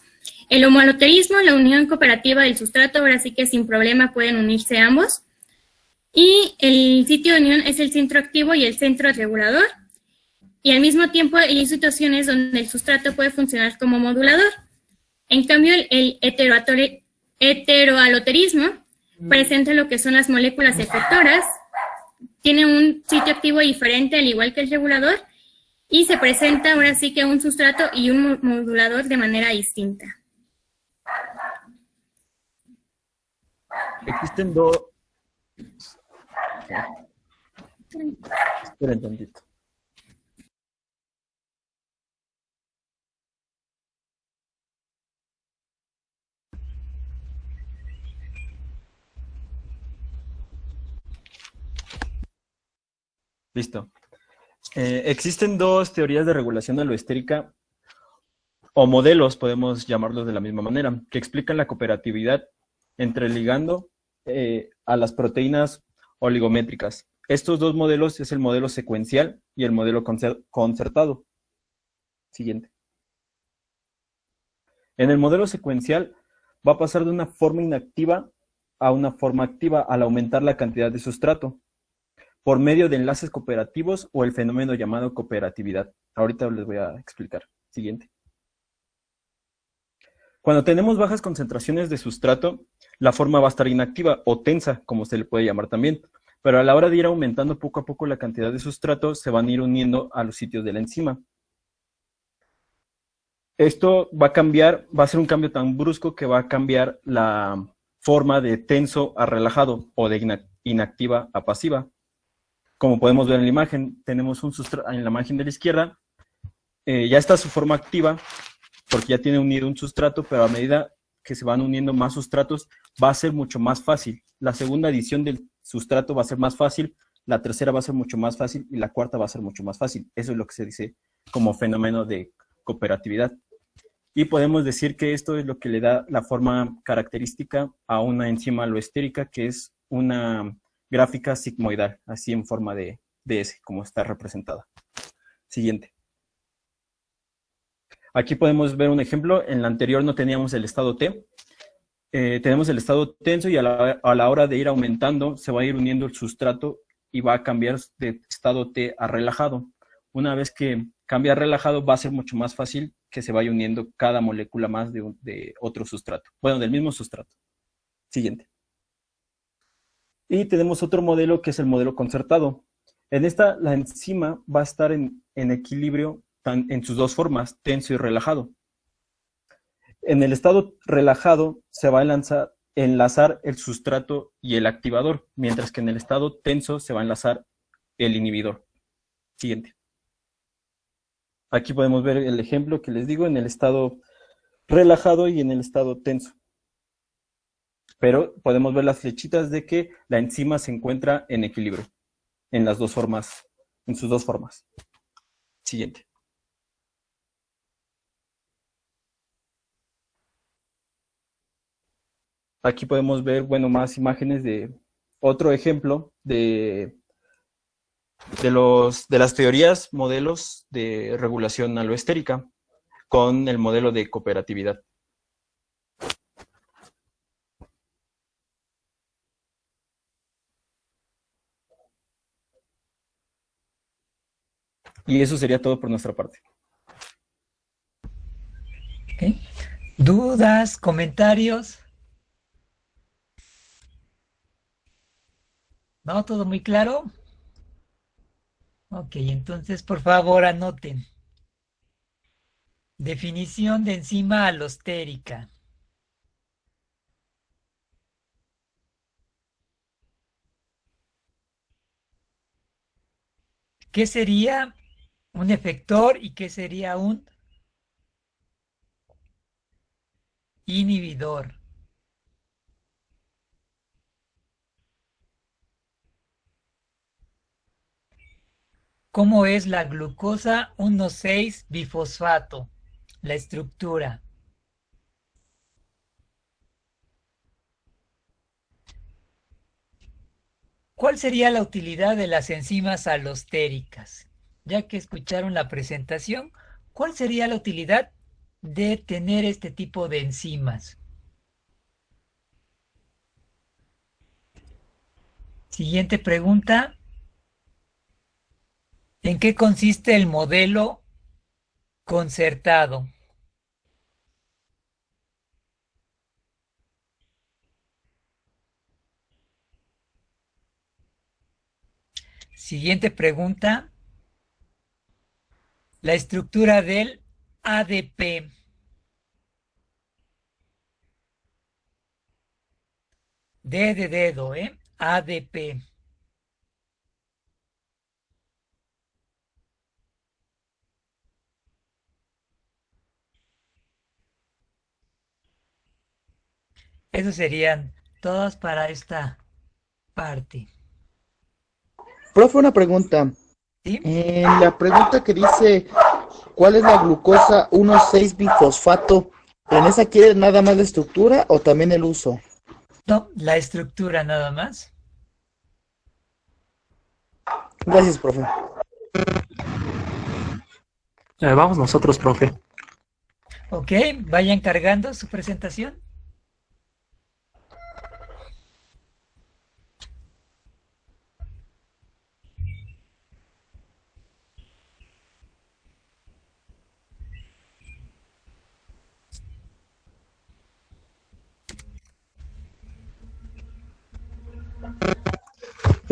P: El homoloterismo, la unión cooperativa del sustrato, ahora sí que sin problema pueden unirse ambos. Y el sitio de unión es el centro activo y el centro regulador. Y al mismo tiempo hay situaciones donde el sustrato puede funcionar como modulador. En cambio, el heteroaloterismo presenta lo que son las moléculas efectoras, tiene un sitio activo diferente al igual que el regulador y se presenta ahora sí que un sustrato y un modulador de manera distinta.
M: Existen dos... Esperen tantito. Listo. Existen dos teorías de regulación aloestérica, o modelos, podemos llamarlos de la misma manera, que explican la cooperatividad entre el ligando a las proteínas oligométricas. Estos dos modelos es el modelo secuencial y el modelo concertado. Siguiente. En el modelo secuencial va a pasar de una forma inactiva a una forma activa al aumentar la cantidad de sustrato, por medio de enlaces cooperativos o el fenómeno llamado cooperatividad. Ahorita les voy a explicar. Siguiente. Cuando tenemos bajas concentraciones de sustrato, la forma va a estar inactiva o tensa, como se le puede llamar también. Pero a la hora de ir aumentando poco a poco la cantidad de sustrato, se van a ir uniendo a los sitios de la enzima. Esto va a cambiar, va a ser un cambio tan brusco que va a cambiar la forma de tenso a relajado o de inactiva a pasiva. Como podemos ver en la imagen, tenemos un sustrato en la margen de la izquierda, ya está su forma activa, porque ya tiene unido un sustrato, pero a medida que se van uniendo más sustratos, va a ser mucho más fácil. La segunda adición del sustrato va a ser más fácil, la tercera va a ser mucho más fácil y la cuarta va a ser mucho más fácil. Eso es lo que se dice como fenómeno de cooperatividad. Y podemos decir que esto es lo que le da la forma característica a una enzima aloestérica, que es una gráfica sigmoidal, así en forma de S, como está representada. Siguiente. Aquí podemos ver un ejemplo. En la anterior no teníamos el estado T. Tenemos el estado tenso y a la hora de ir aumentando se va a ir uniendo el sustrato y va a cambiar de estado T a relajado. Una vez que cambia a relajado va a ser mucho más fácil que se vaya uniendo cada molécula más de otro sustrato. Bueno, del mismo sustrato. Siguiente. Y tenemos otro modelo que es el modelo concertado. En esta, la enzima va a estar en equilibrio en sus dos formas, tenso y relajado. En el estado relajado se va a enlazar el sustrato y el activador, mientras que en el estado tenso se va a enlazar el inhibidor. Siguiente. Aquí podemos ver el ejemplo que les digo en el estado relajado y en el estado tenso. Pero podemos ver las flechitas de que la enzima se encuentra en equilibrio en las dos formas, en sus dos formas. Siguiente. Aquí podemos ver, bueno, más imágenes de otro ejemplo de las teorías, modelos de regulación aloestérica con el modelo de cooperatividad. Y eso sería todo por nuestra parte.
A: ¿Okay? ¿Dudas, comentarios? ¿No? ¿Todo muy claro? Ok, entonces por favor anoten. Definición de enzima alostérica. ¿Qué sería un efector y qué sería un inhibidor? ¿Cómo es la glucosa 1,6-bifosfato? La estructura. ¿Cuál sería la utilidad de las enzimas alostéricas? Ya que escucharon la presentación, ¿cuál sería la utilidad de tener este tipo de enzimas? Siguiente pregunta. ¿En qué consiste el modelo concertado? Siguiente pregunta. La estructura del ADP. D de dedo, ADP. Esos serían todas para esta parte.
D: Profe, una pregunta.
A: ¿Sí?
D: En la pregunta que dice, ¿cuál es la glucosa 1,6-bifosfato? ¿En esa quiere nada más la estructura o también el uso?
A: No, la estructura nada más.
D: Gracias, profe.
Q: Vamos nosotros, profe.
A: Ok, vayan cargando su presentación.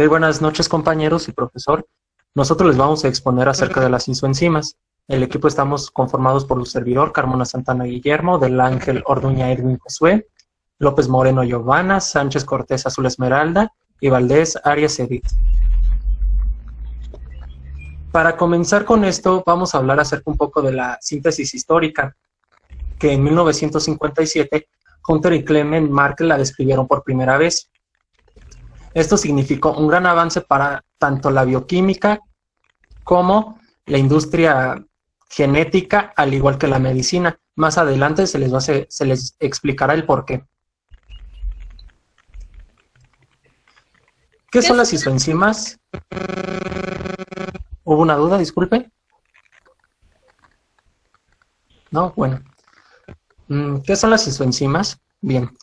Q: Buenas noches, compañeros y profesor. Nosotros les vamos a exponer acerca de las isoenzimas. El equipo estamos conformados por el servidor Carmona Santana Guillermo, Del Ángel Orduña Edwin Josué, López Moreno Giovanna, Sánchez Cortés Azul Esmeralda y Valdés Arias Edith. Para comenzar con esto, vamos a hablar acerca un poco de la síntesis histórica, que en 1957 Hunter y Clement Markle la describieron por primera vez. Esto significó un gran avance para tanto la bioquímica como la industria genética, al igual que la medicina. Más adelante se les explicará el porqué. ¿Qué son las isoenzimas? ¿Hubo una duda? Disculpe. No, bueno. ¿Qué son las isoenzimas? Bien.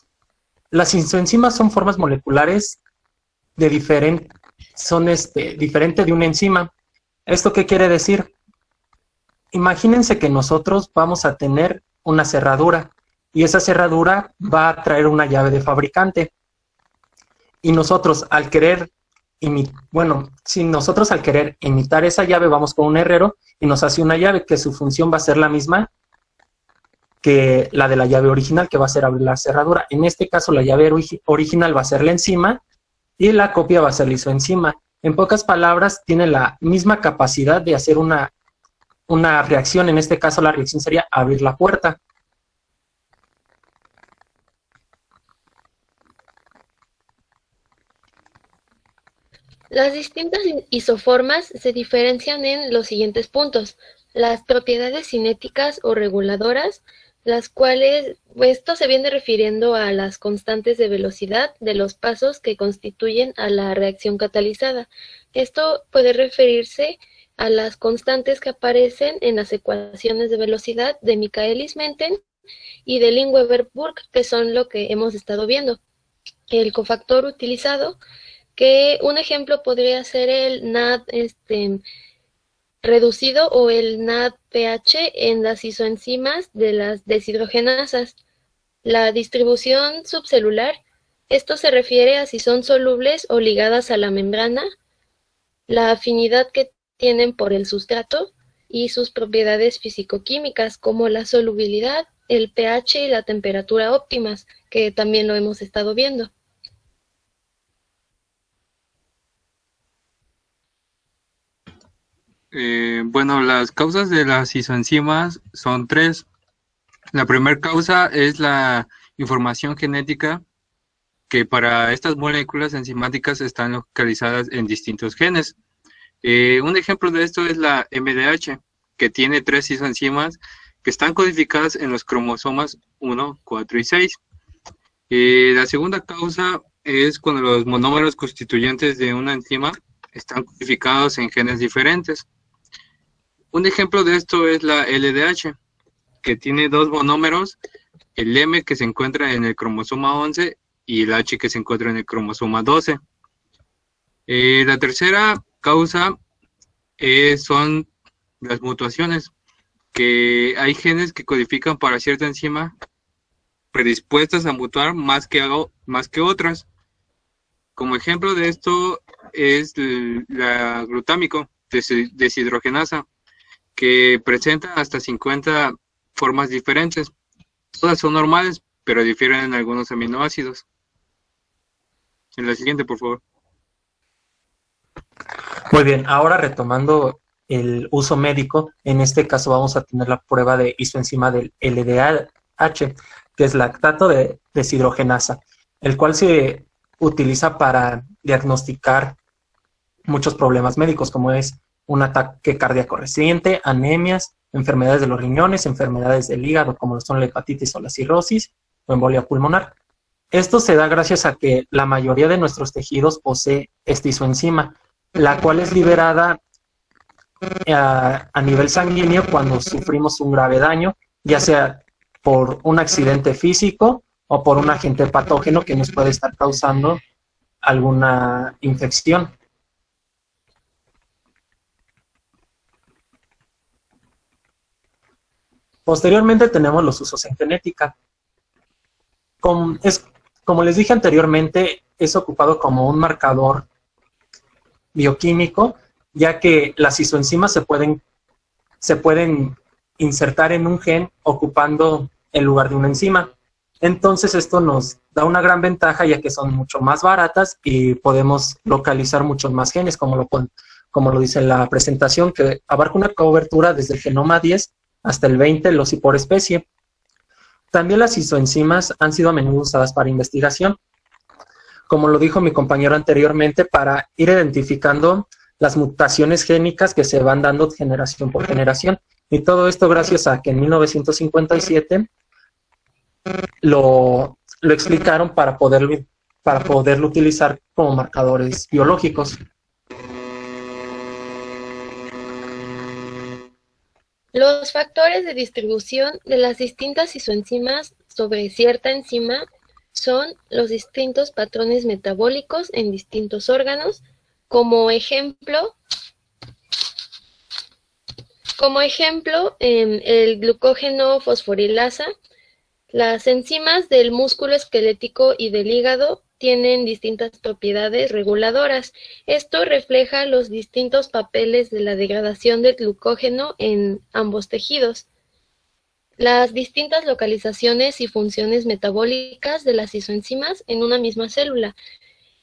Q: Las isoenzimas son formas moleculares diferente de una enzima. ¿Esto qué quiere decir? Imagínense que nosotros vamos a tener una cerradura y esa cerradura va a traer una llave de fabricante. Y nosotros al querer imitar esa llave, vamos con un herrero y nos hace una llave que su función va a ser la misma que la de la llave original, que va a ser abrir la cerradura. En este caso, la llave original va a ser la enzima y la copia va a ser la isoenzima. En pocas palabras, tiene la misma capacidad de hacer una reacción. En este caso, la reacción sería abrir la puerta.
R: Las distintas isoformas se diferencian en los siguientes puntos: las propiedades cinéticas o reguladoras, las cuales, esto se viene refiriendo a las constantes de velocidad de los pasos que constituyen a la reacción catalizada. Esto puede referirse a las constantes que aparecen en las ecuaciones de velocidad de Michaelis-Menten y de Lin-Weber-Burke, que son lo que hemos estado viendo. El cofactor utilizado, que un ejemplo podría ser el NAD reducido o el NADPH en las isoenzimas de las deshidrogenasas. La distribución subcelular, esto se refiere a si son solubles o ligadas a la membrana, la afinidad que tienen por el sustrato y sus propiedades fisicoquímicas como la solubilidad, el pH y la temperatura óptimas, que también lo hemos estado viendo.
S: Bueno, las causas de las isoenzimas son tres. La primera causa es la información genética, que para estas moléculas enzimáticas están localizadas en distintos genes. Un ejemplo de esto es la MDH, que tiene 3 isoenzimas que están codificadas en los cromosomas 1, 4 y 6. La segunda causa es cuando los monómeros constituyentes de una enzima están codificados en genes diferentes. Un ejemplo de esto es la LDH, que tiene 2 monómeros, el M que se encuentra en el cromosoma 11 y el H que se encuentra en el cromosoma 12. La tercera causa son las mutaciones, que hay genes que codifican para cierta enzima predispuestas a mutar más que otras. Como ejemplo de esto es la glutámico deshidrogenasa, que presenta hasta 50 formas diferentes. Todas son normales, pero difieren en algunos aminoácidos. En la siguiente, por favor.
Q: Muy bien, ahora retomando el uso médico, en este caso vamos a tener la prueba de isoenzima del LDH, que es lactato de deshidrogenasa, el cual se utiliza para diagnosticar muchos problemas médicos, como es un ataque cardíaco reciente, anemias, enfermedades de los riñones, enfermedades del hígado, como son la hepatitis o la cirrosis, o embolia pulmonar. Esto se da gracias a que la mayoría de nuestros tejidos posee esta isoenzima, la cual es liberada a nivel sanguíneo cuando sufrimos un grave daño, ya sea por un accidente físico o por un agente patógeno que nos puede estar causando alguna infección. Posteriormente tenemos los usos en genética. Como les dije anteriormente, es ocupado como un marcador bioquímico, ya que las isoenzimas se pueden insertar en un gen ocupando el lugar de una enzima. Entonces esto nos da una gran ventaja, ya que son mucho más baratas y podemos localizar muchos más genes, como lo dice la presentación, que abarca una cobertura desde el genoma 10 hasta el 20 los y por especie. También las isoenzimas han sido a menudo usadas para investigación. como lo dijo mi compañero anteriormente, para ir identificando las mutaciones génicas que se van dando generación por generación. Y todo esto gracias a que en 1957 lo explicaron para poderlo utilizar como marcadores biológicos.
R: Los factores de distribución de las distintas isoenzimas sobre cierta enzima son los distintos patrones metabólicos en distintos órganos. Como ejemplo, el glucógeno fosforilasa. Las enzimas del músculo esquelético y del hígado tienen distintas propiedades reguladoras. Esto refleja los distintos papeles de la degradación del glucógeno en ambos tejidos. Las distintas localizaciones y funciones metabólicas de las isoenzimas en una misma célula.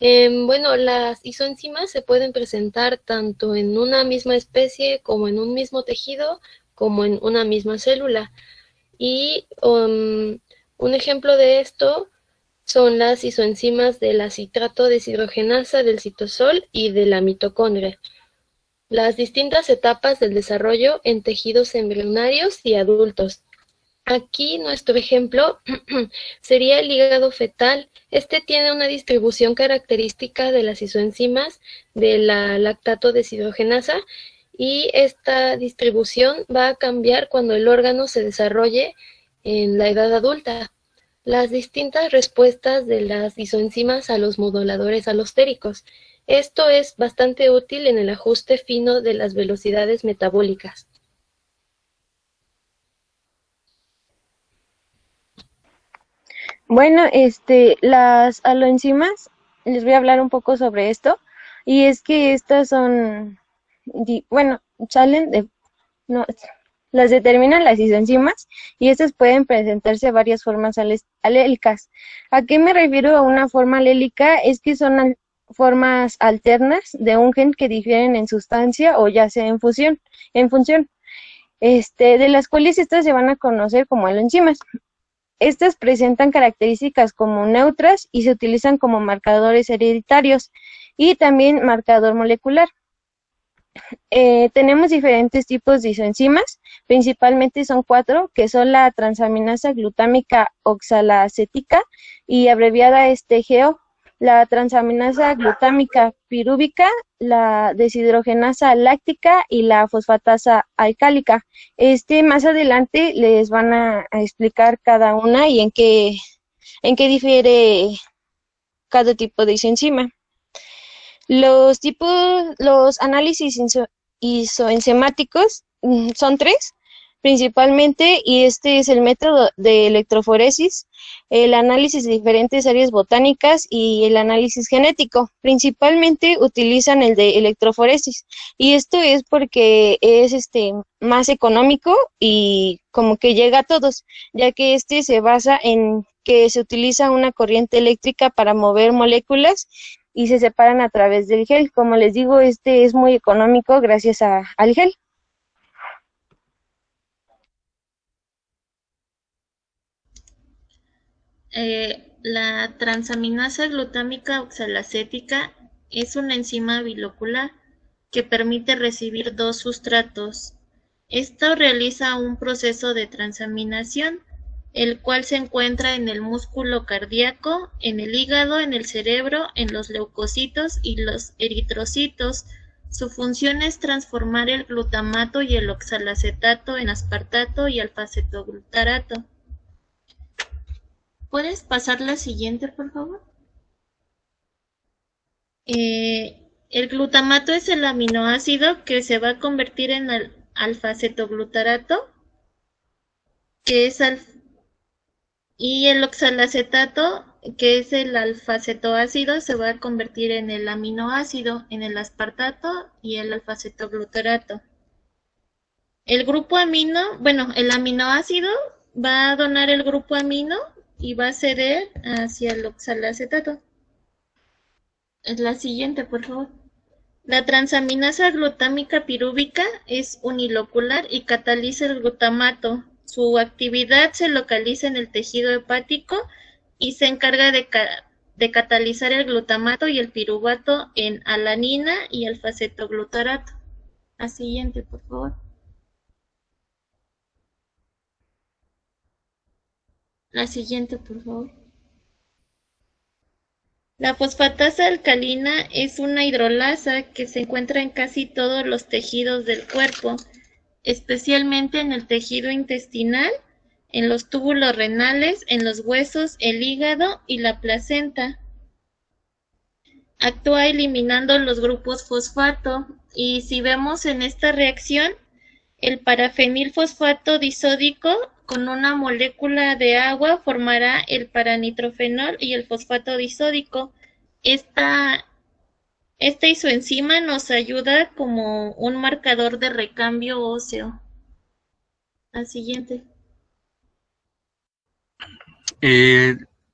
R: Bueno, las isoenzimas se pueden presentar tanto en una misma especie como en un mismo tejido, como en una misma célula. Y un ejemplo de esto son las isoenzimas de la citrato deshidrogenasa del citosol y de la mitocondria. Las distintas etapas del desarrollo en tejidos embrionarios y adultos. Aquí nuestro ejemplo sería el hígado fetal. Este tiene una distribución característica de las isoenzimas de la lactato deshidrogenasa y esta distribución va a cambiar cuando el órgano se desarrolle en la edad adulta. Las distintas respuestas de las isoenzimas a los moduladores alostéricos. Esto es bastante útil en el ajuste fino de las velocidades metabólicas.
T: Bueno, las aloenzimas, les voy a hablar un poco sobre esto, y es que estas son, las determinan las isoenzimas, y estas pueden presentarse de varias formas alélicas. ¿A qué me refiero a una forma alélica? Es que son formas alternas de un gen que difieren en sustancia o ya sea en función, de las cuales estas se van a conocer como aloenzimas. Estas presentan características como neutras y se utilizan como marcadores hereditarios y también marcador molecular. Tenemos diferentes tipos de isoenzimas, principalmente son 4, que son la transaminasa glutámica oxalacética y abreviada GO, la transaminasa glutámica pirúvica, la deshidrogenasa láctica y la fosfatasa alcálica. Más adelante les van a explicar cada una y en qué difiere cada tipo de isoenzima. Los análisis isoenzimáticos son 3 principalmente, y este es el método de electroforesis, el análisis de diferentes áreas botánicas y el análisis genético. Principalmente utilizan el de electroforesis, y esto es porque es más económico y como que llega a todos, ya que se basa en que se utiliza una corriente eléctrica para mover moléculas y se separan a través del gel. Como les digo, es muy económico gracias al gel.
U: La transaminasa glutámica oxalacética es una enzima bilocular que permite recibir 2 sustratos. Esto realiza un proceso de transaminación, el cual se encuentra en el músculo cardíaco, en el hígado, en el cerebro, en los leucocitos y los eritrocitos. Su función es transformar el glutamato y el oxalacetato en aspartato y alfa-cetoglutarato. ¿Puedes pasar la siguiente, por favor? El glutamato es el aminoácido que se va a convertir en el alfa-cetoglutarato, y el oxalacetato, que es el alfa-cetoácido, se va a convertir en el aminoácido, en el aspartato y el alfa-cetoglutarato. El grupo amino, el aminoácido va a donar el grupo amino y va a ceder hacia el oxalacetato. La siguiente, por favor. La transaminasa glutámica pirúvica es unilocular y cataliza el glutamato. Su actividad se localiza en el tejido hepático y se encarga de de catalizar el glutamato y el piruvato en alanina y alfa-cetoglutarato. La siguiente, por favor. La siguiente, por favor. La fosfatasa alcalina es una hidrolasa que se encuentra en casi todos los tejidos del cuerpo, especialmente en el tejido intestinal, en los túbulos renales, en los huesos, el hígado y la placenta. Actúa eliminando los grupos fosfato y si vemos en esta reacción, el parafenilfosfato disódico con una molécula de agua formará el paranitrofenol y el fosfato disódico. Esta isoenzima nos ayuda como un marcador de recambio óseo. La siguiente.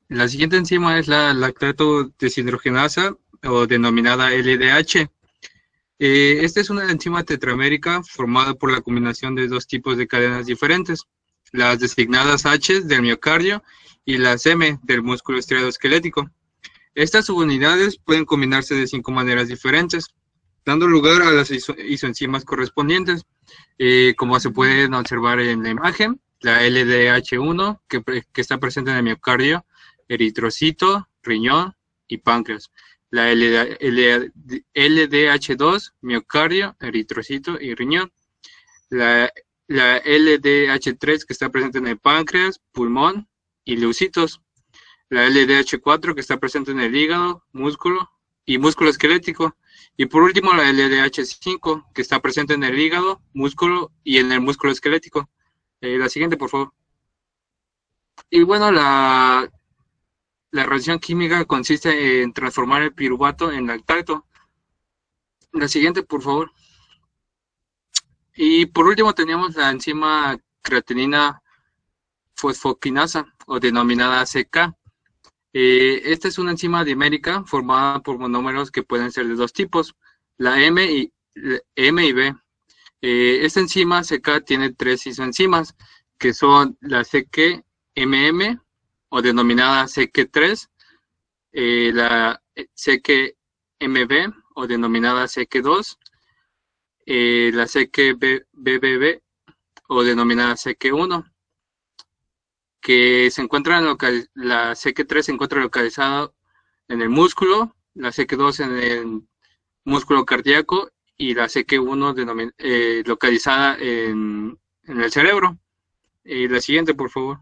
S: La siguiente enzima es la lactato deshidrogenasa o denominada LDH. Esta es una enzima tetramérica formada por la combinación de dos tipos de cadenas diferentes, las designadas H del miocardio y las M del músculo estriado-esquelético. Estas subunidades pueden combinarse de 5 maneras diferentes, dando lugar a las isoenzimas correspondientes, como se pueden observar en la imagen, la LDH1, que está presente en el miocardio, eritrocito, riñón y páncreas. La LDH2, miocardio, eritrocito y riñón. La LDH3, que está presente en el páncreas, pulmón y leucitos. La LDH4, que está presente en el hígado, músculo y músculo esquelético. Y por último, la LDH5, que está presente en el hígado, músculo y en el músculo esquelético. La siguiente, por favor. Y bueno, la reacción química consiste en transformar el piruvato en lactato. La siguiente, por favor. Y por último teníamos la enzima creatinina fosfoquinasa o denominada CK. Esta es una enzima dimérica formada por monómeros que pueden ser de dos tipos, la M y B. Esta enzima CK tiene 3 isoenzimas, que son la CK-MM o denominada CK3, la CK-MB o denominada CK2, la CK-BBB o denominada CK1, que se encuentra la CK3 se encuentra localizada en el músculo, la CK2 en el músculo cardíaco y la CK1 localizada en el cerebro. La siguiente, por favor.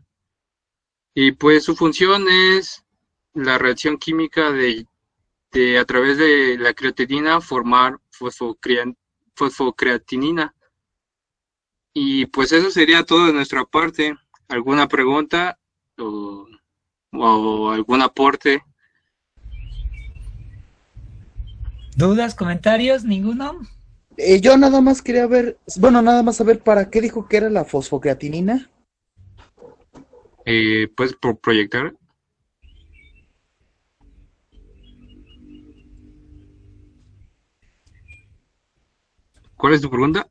S: Y pues su función es la reacción química de a través de la creatinina formar fosfocreatinina. Y pues eso sería todo de nuestra parte. ¿Alguna pregunta o algún aporte?
A: ¿Dudas, comentarios? ¿Ninguno?
D: Yo nada más quería ver, nada más saber para qué dijo que era la fosfocreatinina.
S: ¿Puedes proyectar? ¿Cuál es tu pregunta?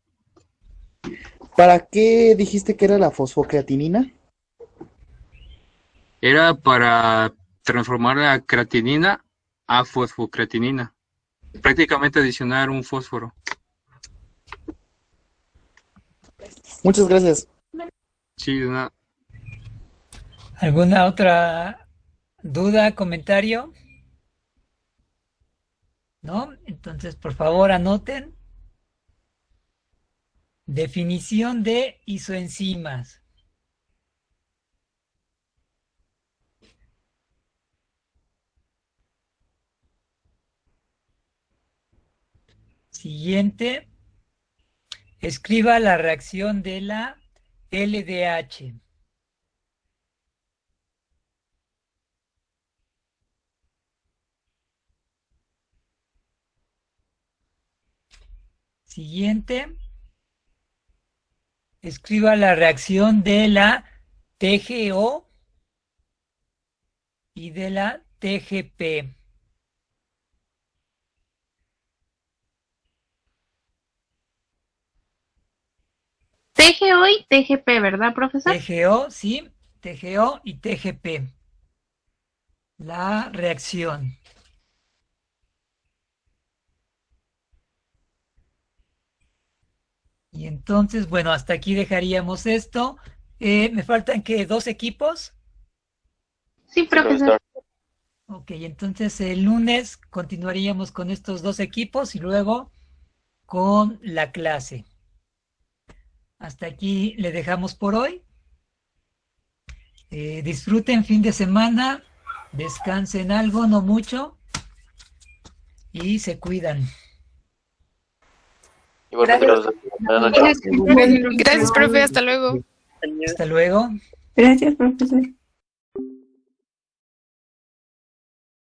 D: ¿Para qué dijiste que era la fosfocreatinina?
S: Era para transformar la creatinina a fosfocreatinina. Prácticamente adicionar un fósforo.
D: Muchas gracias.
S: Sí, de nada.
A: ¿Alguna otra duda, comentario? ¿No? Entonces, por favor, anoten. Definición de isoenzimas. Siguiente. Escriba la reacción de la LDH. Siguiente. Escriba la reacción de la TGO y de la TGP.
U: TGO y TGP, ¿verdad, profesor?
A: TGO, sí, TGO y TGP. la reacción. Y entonces, bueno, hasta aquí dejaríamos esto. Me faltan que 2 equipos.
U: Sí, profesor.
A: Ok, entonces el lunes continuaríamos con estos 2 equipos y luego con la clase. Hasta aquí le dejamos por hoy. Disfruten fin de semana, descansen algo, no mucho, y se cuidan.
F: Gracias, profe. Hasta luego.
A: Hasta luego.
U: Gracias, profesor.